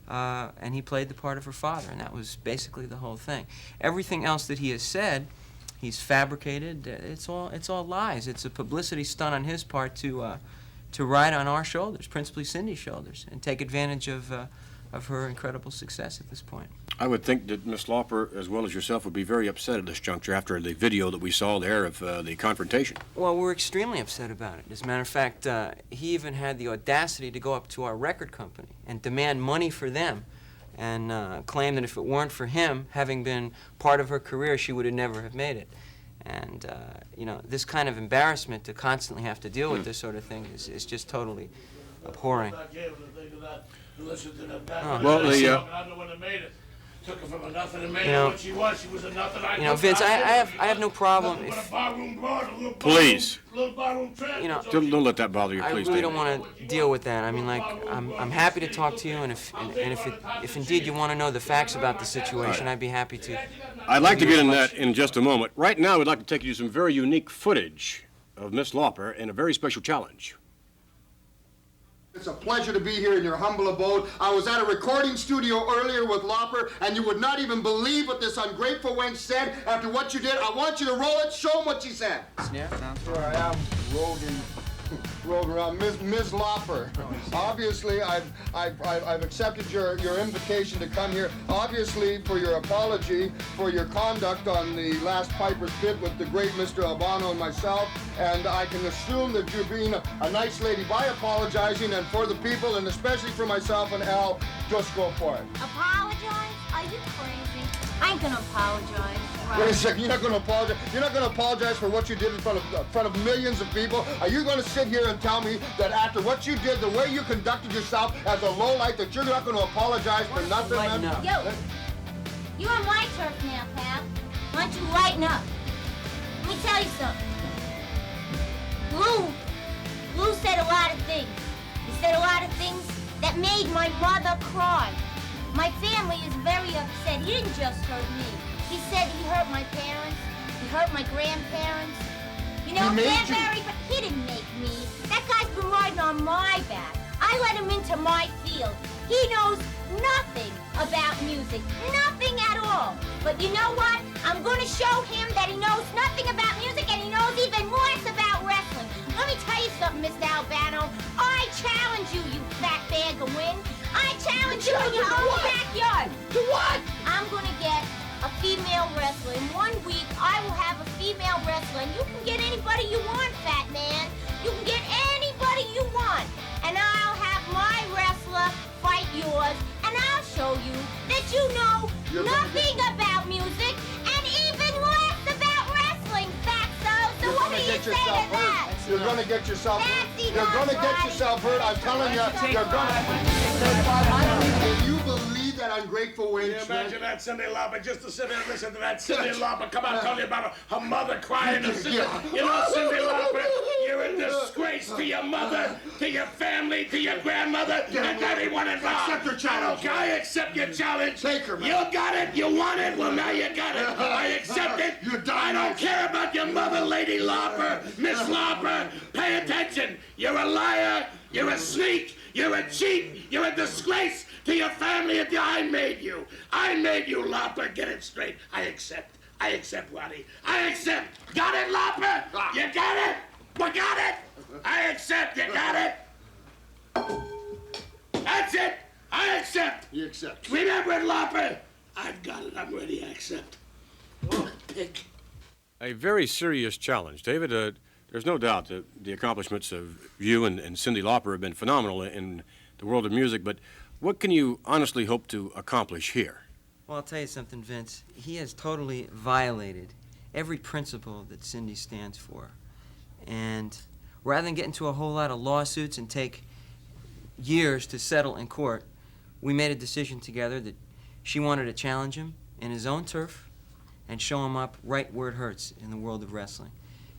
And he played the part of her father, and that was basically the whole thing. Everything else that he has said, he's fabricated. It's all lies. It's a publicity stunt on his part to ride on our shoulders, principally Cyndi's shoulders, and take advantage of her incredible success at this point. I would think that Miss Lauper, as well as yourself, would be very upset at this juncture after the video that we saw there of the confrontation. Well, we're extremely upset about it. As a matter of fact, he even had the audacity to go up to our record company and demand money for them, and claim that if it weren't for him, having been part of her career, she would have never have made it. And, you know, this kind of embarrassment to constantly have to deal with this sort of thing is just totally abhorring. Well, Took her from a nothing and made You her know, what she was. She was a nothing. You know, Vince, I have no problem if... Please. You know, Don't let that bother you, I please. really David. don't want to deal with that. I mean, like, I'm happy to talk to you, and if indeed you want to know the facts about the situation, I'd be happy to. I'd like to get in that in just a moment. Right now, we'd like to take you to some very unique footage of Miss Lauper and a very special challenge. It's a pleasure to be here in your humble abode. I was at a recording studio earlier with Lauper, and you would not even believe what this ungrateful wench said after what you did. I want you to roll it. Show them what she said. Yeah, here I am, rolled around. Ms. Lauper, obviously I've accepted your invitation to come here, obviously for your apology for your conduct on the last Piper's Pit with the great Mr. Albano and myself, and I can assume that you're being a nice lady by apologizing, and for the people, and especially for myself and Al, just go for it. Apologize? Are you crazy? I ain't gonna apologize. Wait a second, you're not going to apologize? You're not going to apologize for what you did in front of millions of people? Are you going to sit here and tell me that after what you did, the way you conducted yourself as a lowlight, that you're not going to apologize for nothing? Yo, you're on my turf now, pal. Why don't you lighten up? Let me tell you something. Lou said a lot of things. He said a lot of things that made my mother cry. My family is very upset. He didn't just hurt me. He said he hurt my parents. He hurt my grandparents. You know, he didn't make me. That guy's been riding on my back. I let him into my field. He knows nothing about music. Nothing at all. But you know what? I'm going to show him that he knows nothing about music and he knows even less about wrestling. Let me tell you something, Mr. Albano. I challenge you, you fat bag of wind. I challenge you in your own backyard. To what? I'm going to get a female wrestler. In 1 week, I will have a female wrestler. And you can get anybody you want, fat man. You can get anybody you want. And I'll have my wrestler fight yours. And I'll show you that you know nothing about music and even less about wrestling, fatso. So what do you say to that? You're gonna get yourself hurt. You're gonna get yourself hurt. I'm telling you, you're gonna. Can you believe that ungrateful wench? Can you imagine that Cyndi Lauper just to sit there and listen to that Cyndi Lauper come out telling you about her mother crying and sister. You know, Cyndi Lauper, you're a disgrace to your mother, to your family, to your grandmother, and everyone involved. Accept your challenge. I accept your challenge. Take her, man. You got it. You want it. Well, now you got it. I accept it. I don't care about your mother, Lady Lauper, Miss Lauper. Pay attention. You're a liar. You're a sneak. You're a cheat. You're a disgrace to your family. And I made you. I made you, Lauper. Get it straight. I accept. I accept, Ronnie. I accept. Got it, Lauper? You got it? We got it? I accept. You got it? That's it. I accept. You accept. Remember it, Lauper. I've got it. I'm ready. I accept. Oh, pig. A very serious challenge, David. There's no doubt that the accomplishments of you and Cyndi Lauper have been phenomenal in the world of music, but what can you honestly hope to accomplish here? Well, I'll tell you something, Vince. He has totally violated every principle that Cyndi stands for. And rather than get into a whole lot of lawsuits and take years to settle in court, we made a decision together that she wanted to challenge him in his own turf and show him up right where it hurts in the world of wrestling.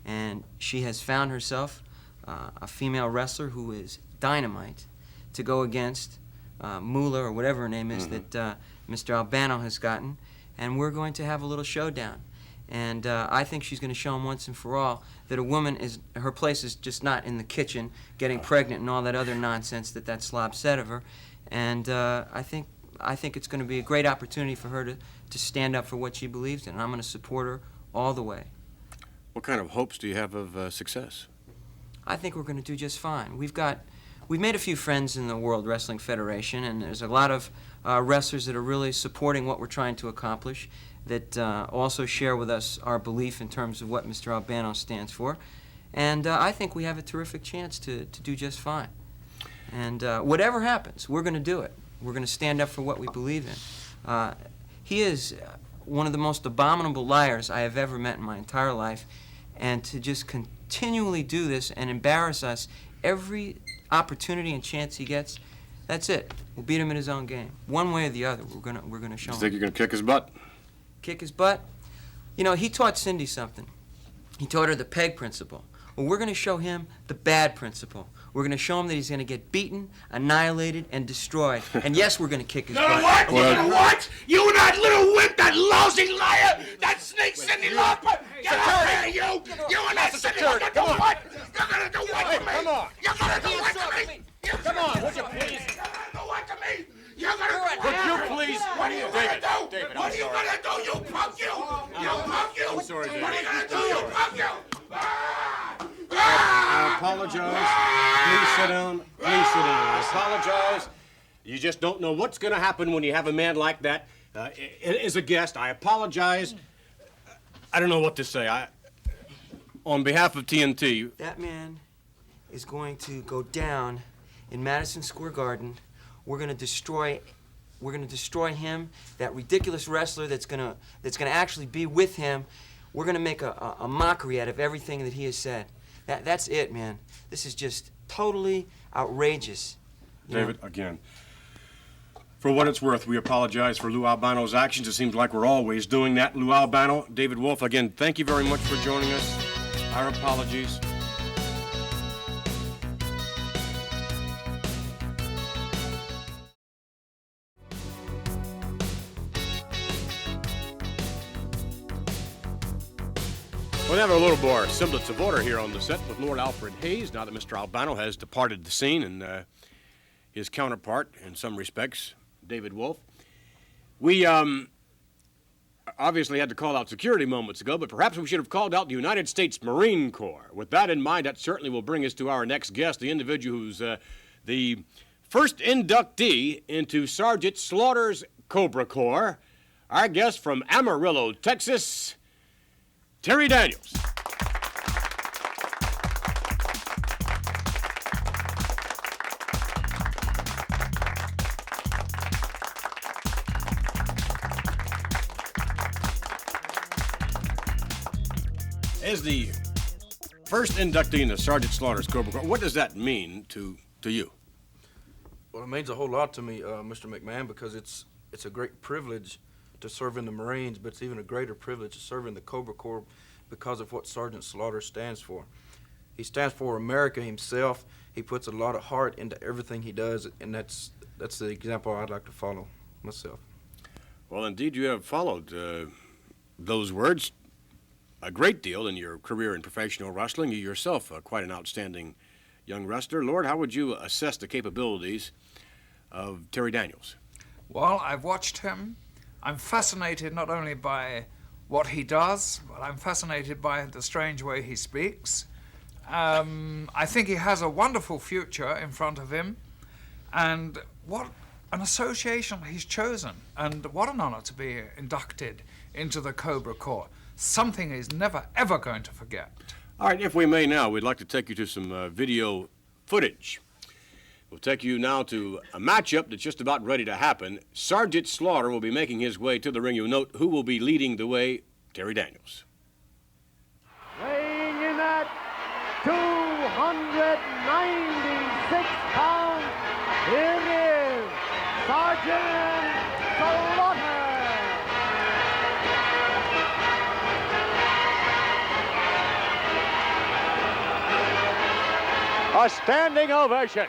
And she has found herself a female wrestler who is dynamite to go against Moolah, or whatever her name is, that Mr. Albano has gotten, and we're going to have a little showdown. And I think she's going to show him once and for all that a woman her place is just not in the kitchen getting pregnant and all that other nonsense that slob said of her. And I think it's going to be a great opportunity for her to stand up for what she believes in, and I'm going to support her all the way. What kind of hopes do you have of success? I think we're going to do just fine. We've made a few friends in the World Wrestling Federation, and there's a lot of wrestlers that are really supporting what we're trying to accomplish, that also share with us our belief in terms of what Mr. Albano stands for. And I think we have a terrific chance to do just fine. And whatever happens, we're going to do it. We're going to stand up for what we believe in. He is one of the most abominable liars I have ever met in my entire life, and to just continually do this and embarrass us every opportunity and chance he gets, that's it. We'll beat him in his own game. One way or the other, we're gonna show him. You think you're gonna kick his butt? Kick his butt? You know, he taught Cyndi something. He taught her the peg principle. Well, we're gonna show him the bad principle. We're gonna show him that he's gonna get beaten, annihilated, and destroyed. And yes, we're gonna kick his butt. What? You know what? You and that little wimp, that lousy liar, that snake Cyndi Lauper! Get out here, you! You and that Cyndi Lauper! Come on! You're gonna do what to me? Come on! You're gonna do what to me? Come on, would you please? You're gonna do what to me? You're gonna do what to me? Would you please? What are you gonna do? What are you gonna do, you punk, you? You punk, you! I'm sorry, David. What are you gonna do, you punk, you? I apologize. Please sit down. Please sit down. I apologize. You just don't know what's going to happen when you have a man like that as a guest. I apologize. I don't know what to say. On behalf of TNT... That man is going to go down in Madison Square Garden. We're going to destroy him, that ridiculous wrestler that's going to actually be with him. We're going to make a mockery out of everything that he has said. That's it, man. This is just totally outrageous. David, again, For what it's worth, we apologize for Lou Albano's actions. It seems like we're always doing that. Lou Albano, David Wolf, again, thank you very much for joining us. Our apologies. We'll have a little more semblance of order here on the set with Lord Alfred Hayes, now that Mr. Albano has departed the scene, and his counterpart, in some respects, David Wolf. We obviously had to call out security moments ago, but perhaps we should have called out the United States Marine Corps. With that in mind, that certainly will bring us to our next guest, the individual who's the first inductee into Sergeant Slaughter's Cobra Corps. Our guest from Amarillo, Texas, Terry Daniels. As the first inductee into Sergeant Slaughter's Cobra Corps, what does that mean to you? Well, it means a whole lot to me, Mr. McMahon, because it's a great privilege to serve in the Marines, but it's even a greater privilege to serve in the Cobra Corps because of what Sergeant Slaughter stands for. He stands for America himself. He puts a lot of heart into everything he does, and that's the example I'd like to follow myself. Well, indeed, you have followed those words a great deal in your career in professional wrestling. You yourself are quite an outstanding young wrestler. Lord, how would you assess the capabilities of Terry Daniels? Well, I've watched him. I'm fascinated not only by what he does, but I'm fascinated by the strange way he speaks. I think he has a wonderful future in front of him, and what an association he's chosen, and what an honor to be inducted into the Cobra Corps. Something he's never, ever going to forget. All right, if we may now, we'd like to take you to some video footage. We'll take you now to a matchup that's just about ready to happen. Sergeant Slaughter will be making his way to the ring. You'll note who will be leading the way, Terry Daniels. Weighing in at 296 pounds, here is Sergeant Slaughter. A standing ovation.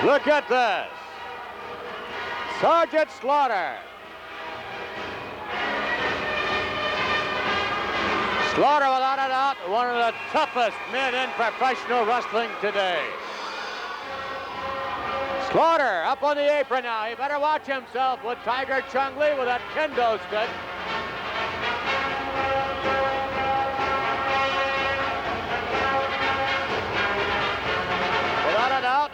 Look at this. Sergeant Slaughter. Slaughter, without a doubt, one of the toughest men in professional wrestling today. Slaughter up on the apron now. He better watch himself with Tiger Chung-Lee with that kendo stick. Without a doubt,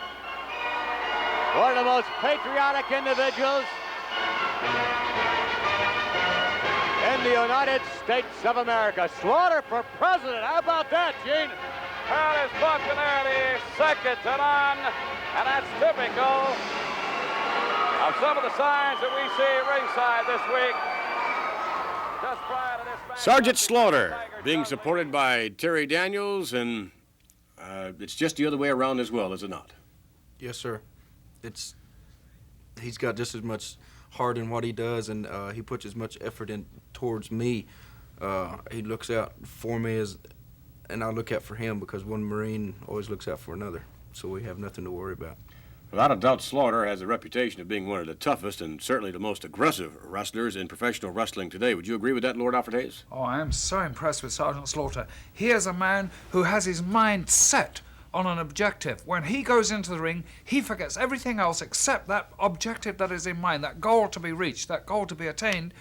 one of the most patriotic individuals in the United States of America. Slaughter for president. How about that, Gene? Well, his popularity is second to none, and that's typical of some of the signs that we see ringside this week. Just prior to this match, Sergeant Slaughter being supported by Terry Daniels, and it's just the other way around as well, is it not? Yes, sir. He's got just as much heart in what he does, and he puts as much effort in towards me. He looks out for me and I look out for him, because one Marine always looks out for another, so we have nothing to worry about. Without a doubt, Slaughter has a reputation of being one of the toughest and certainly the most aggressive wrestlers in professional wrestling today. Would you agree with that, Lord Alfred Hayes? Oh, I am so impressed with Sergeant Slaughter. He is a man who has his mind set on an objective. When he goes into the ring, he forgets everything else except that objective that is in mind, that goal to be reached, that goal to be attained.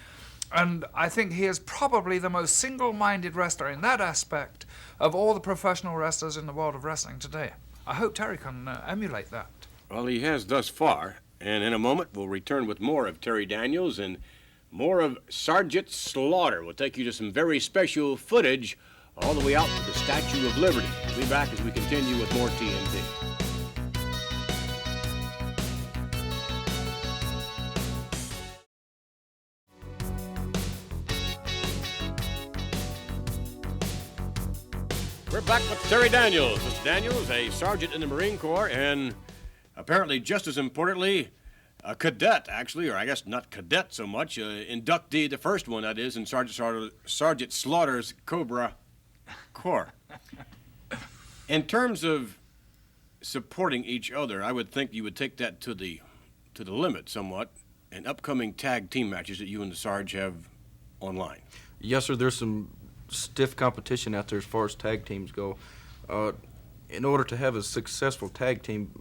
And I think he is probably the most single-minded wrestler in that aspect of all the professional wrestlers in the world of wrestling today. I hope Terry can emulate that. Well, he has thus far, and in a moment we'll return with more of Terry Daniels and more of Sergeant Slaughter. We'll take you to some very special footage all the way out to the Statue of Liberty. We'll be back as we continue with more TNT. We're back with Terry Daniels. Mr. Daniels, a sergeant in the Marine Corps, and apparently just as importantly, a cadet, actually, or I guess not cadet so much, inductee, the first one, that is, in Sergeant Slaughter's Cobra Corps. In terms of supporting each other, I would think you would take that to the limit somewhat in upcoming tag team matches that you and the Sarge have online. Yes, sir. There's some stiff competition out there as far as tag teams go. In order to have a successful tag team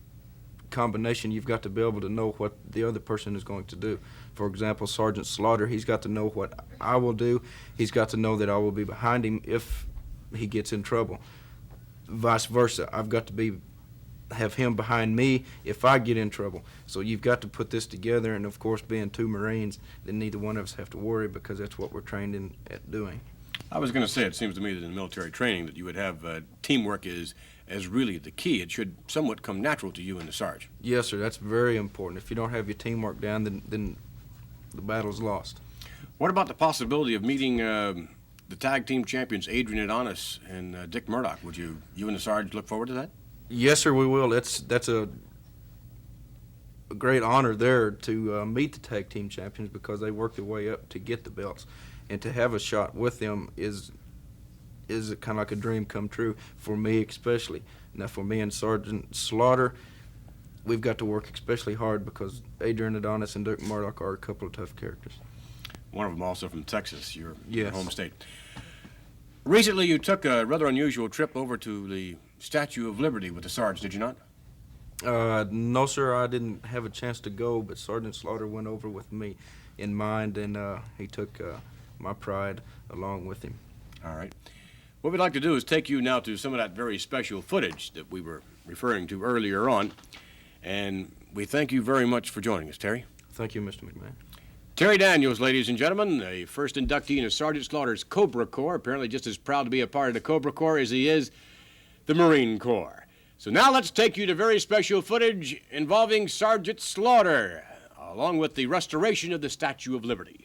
combination, you've got to be able to know what the other person is going to do. For example, Sergeant Slaughter, he's got to know what I will do. He's got to know that I will be behind him if he gets in trouble. Vice versa, I've got to have him behind me if I get in trouble. So you've got to put this together, and of course, being two Marines, then neither one of us have to worry because that's what we're trained at doing. I was going to say, it seems to me that in military training that you would have teamwork is really the key. It should somewhat come natural to you and the Sarge. Yes, sir, that's very important. If you don't have your teamwork down, then the battle's lost. What about the possibility of meeting the tag team champions Adrian Adonis and Dick Murdoch? Would you and the Sarge look forward to that? Yes, sir, we will. That's a great honor there to meet the tag team champions because they worked their way up to get the belts. And to have a shot with them is kind of like a dream come true, for me especially. Now, for me and Sergeant Slaughter, we've got to work especially hard because Adrian Adonis and Dick Murdoch are a couple of tough characters. One of them also from Texas, your home state. Recently, you took a rather unusual trip over to the Statue of Liberty with the Sarge, did you not? No, sir, I didn't have a chance to go, but Sergeant Slaughter went over with me in mind, and he took my pride along with him. All right. What we'd like to do is take you now to some of that very special footage that we were referring to earlier on, and we thank you very much for joining us, Terry. Thank you, Mr. McMahon. Terry Daniels, ladies and gentlemen, a first inductee in Sergeant Slaughter's Cobra Corps, apparently just as proud to be a part of the Cobra Corps as he is the Marine Corps. So now let's take you to very special footage involving Sergeant Slaughter, along with the restoration of the Statue of Liberty.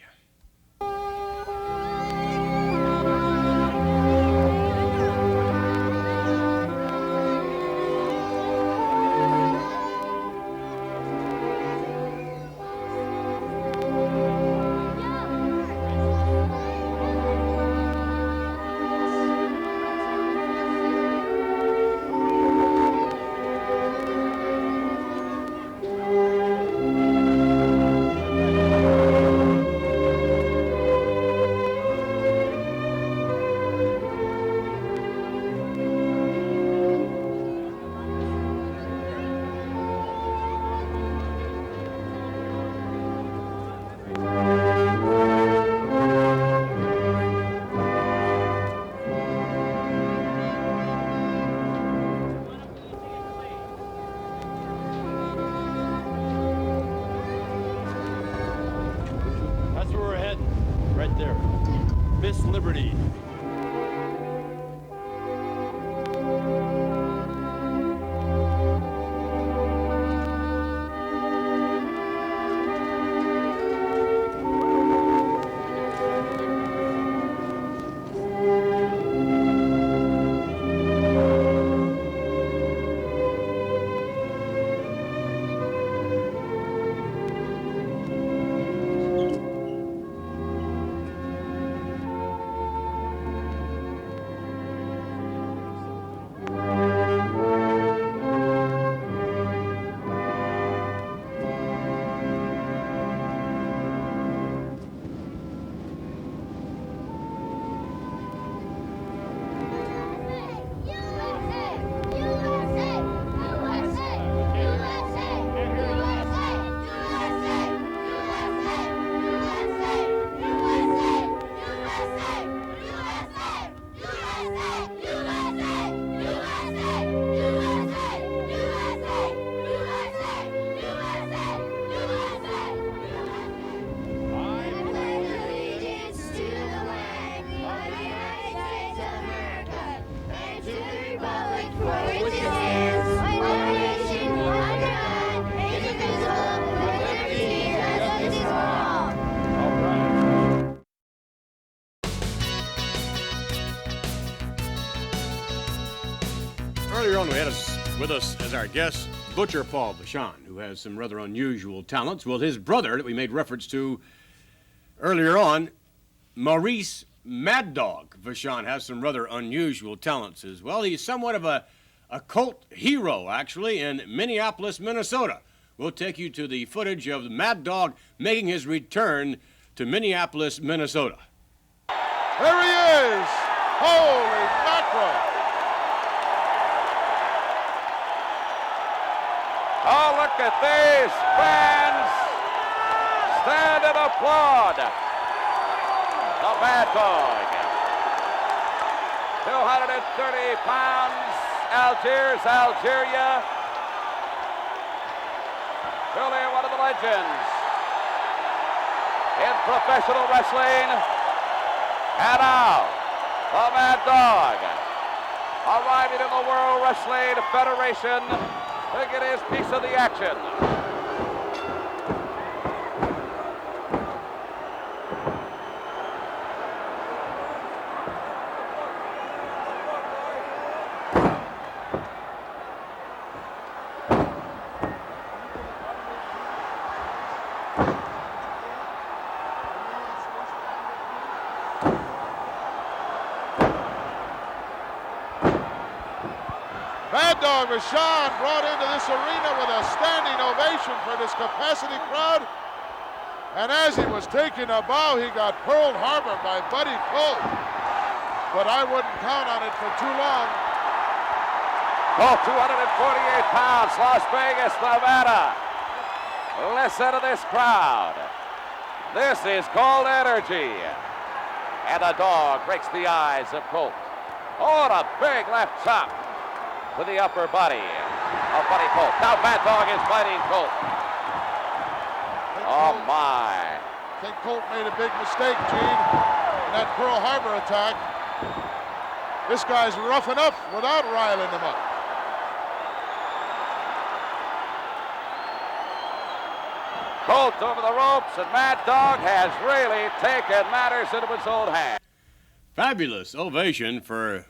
Right there. Miss Liberty. Earlier on, we had with us as our guest Butcher Paul Vachon, who has some rather unusual talents. Well, his brother that we made reference to earlier on, Maurice Mad Dog Vachon, has some rather unusual talents as well. He's somewhat of a cult hero, actually, in Minneapolis, Minnesota. We'll take you to the footage of the Mad Dog making his return to Minneapolis, Minnesota. There he is! Holy mackerel! Oh, look at these fans stand and applaud the Mad Dog. 230 pounds, Algiers, Algeria. Truly one of the legends in professional wrestling. And now, the Mad Dog arriving in the World Wrestling Federation to get his piece of the action. Mad Dog Vachon brought into this arena with a standing ovation for this capacity crowd. And as he was taking a bow, he got Pearl Harbor by Buddy Colt. But I wouldn't count on it for too long. Colt, 248 pounds, Las Vegas, Nevada. Listen to this crowd. This is called energy. And the Dog breaks the eyes of Colt. Oh, and a big left chop to the upper body of Buddy Colt. Now Mad Dog is fighting Colt. Oh, my. I think Colt made a big mistake, Gene, in that Pearl Harbor attack. This guy's roughing up without riling him up. Colt over the ropes, and Mad Dog has really taken matters into his own hands. Fabulous ovation for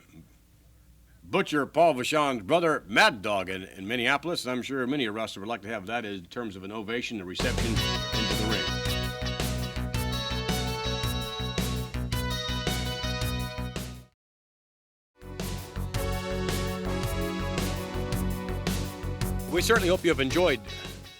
Butcher Paul Vachon's brother, Mad Dog, in Minneapolis. I'm sure many a wrestler would like to have that in terms of an ovation, a reception into the ring. We certainly hope you have enjoyed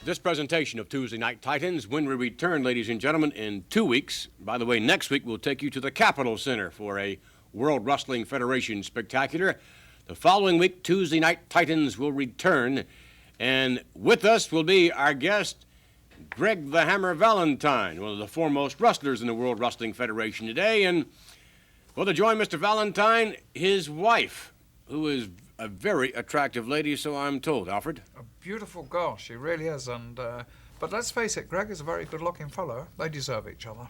this presentation of Tuesday Night Titans. When we return, ladies and gentlemen, in 2 weeks. By the way, next week we'll take you to the Capitol Center for a World Wrestling Federation spectacular. The following week, Tuesday Night Titans will return, and with us will be our guest, Greg the Hammer Valentine, one of the foremost wrestlers in the World Wrestling Federation today. And well, to join Mr. Valentine, his wife, who is a very attractive lady, so I'm told. Alfred? A beautiful girl, she really is. And but let's face it, Greg is a very good-looking fellow. They deserve each other.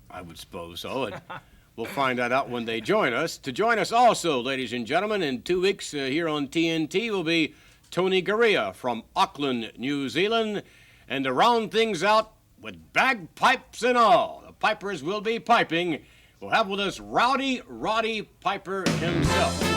I would suppose so. And we'll find that out when they join us. To join us also, ladies and gentlemen, in 2 weeks here on TNT will be Tony Garea from Auckland, New Zealand. And to round things out with bagpipes and all, the pipers will be piping. We'll have with us Rowdy Roddy Piper himself.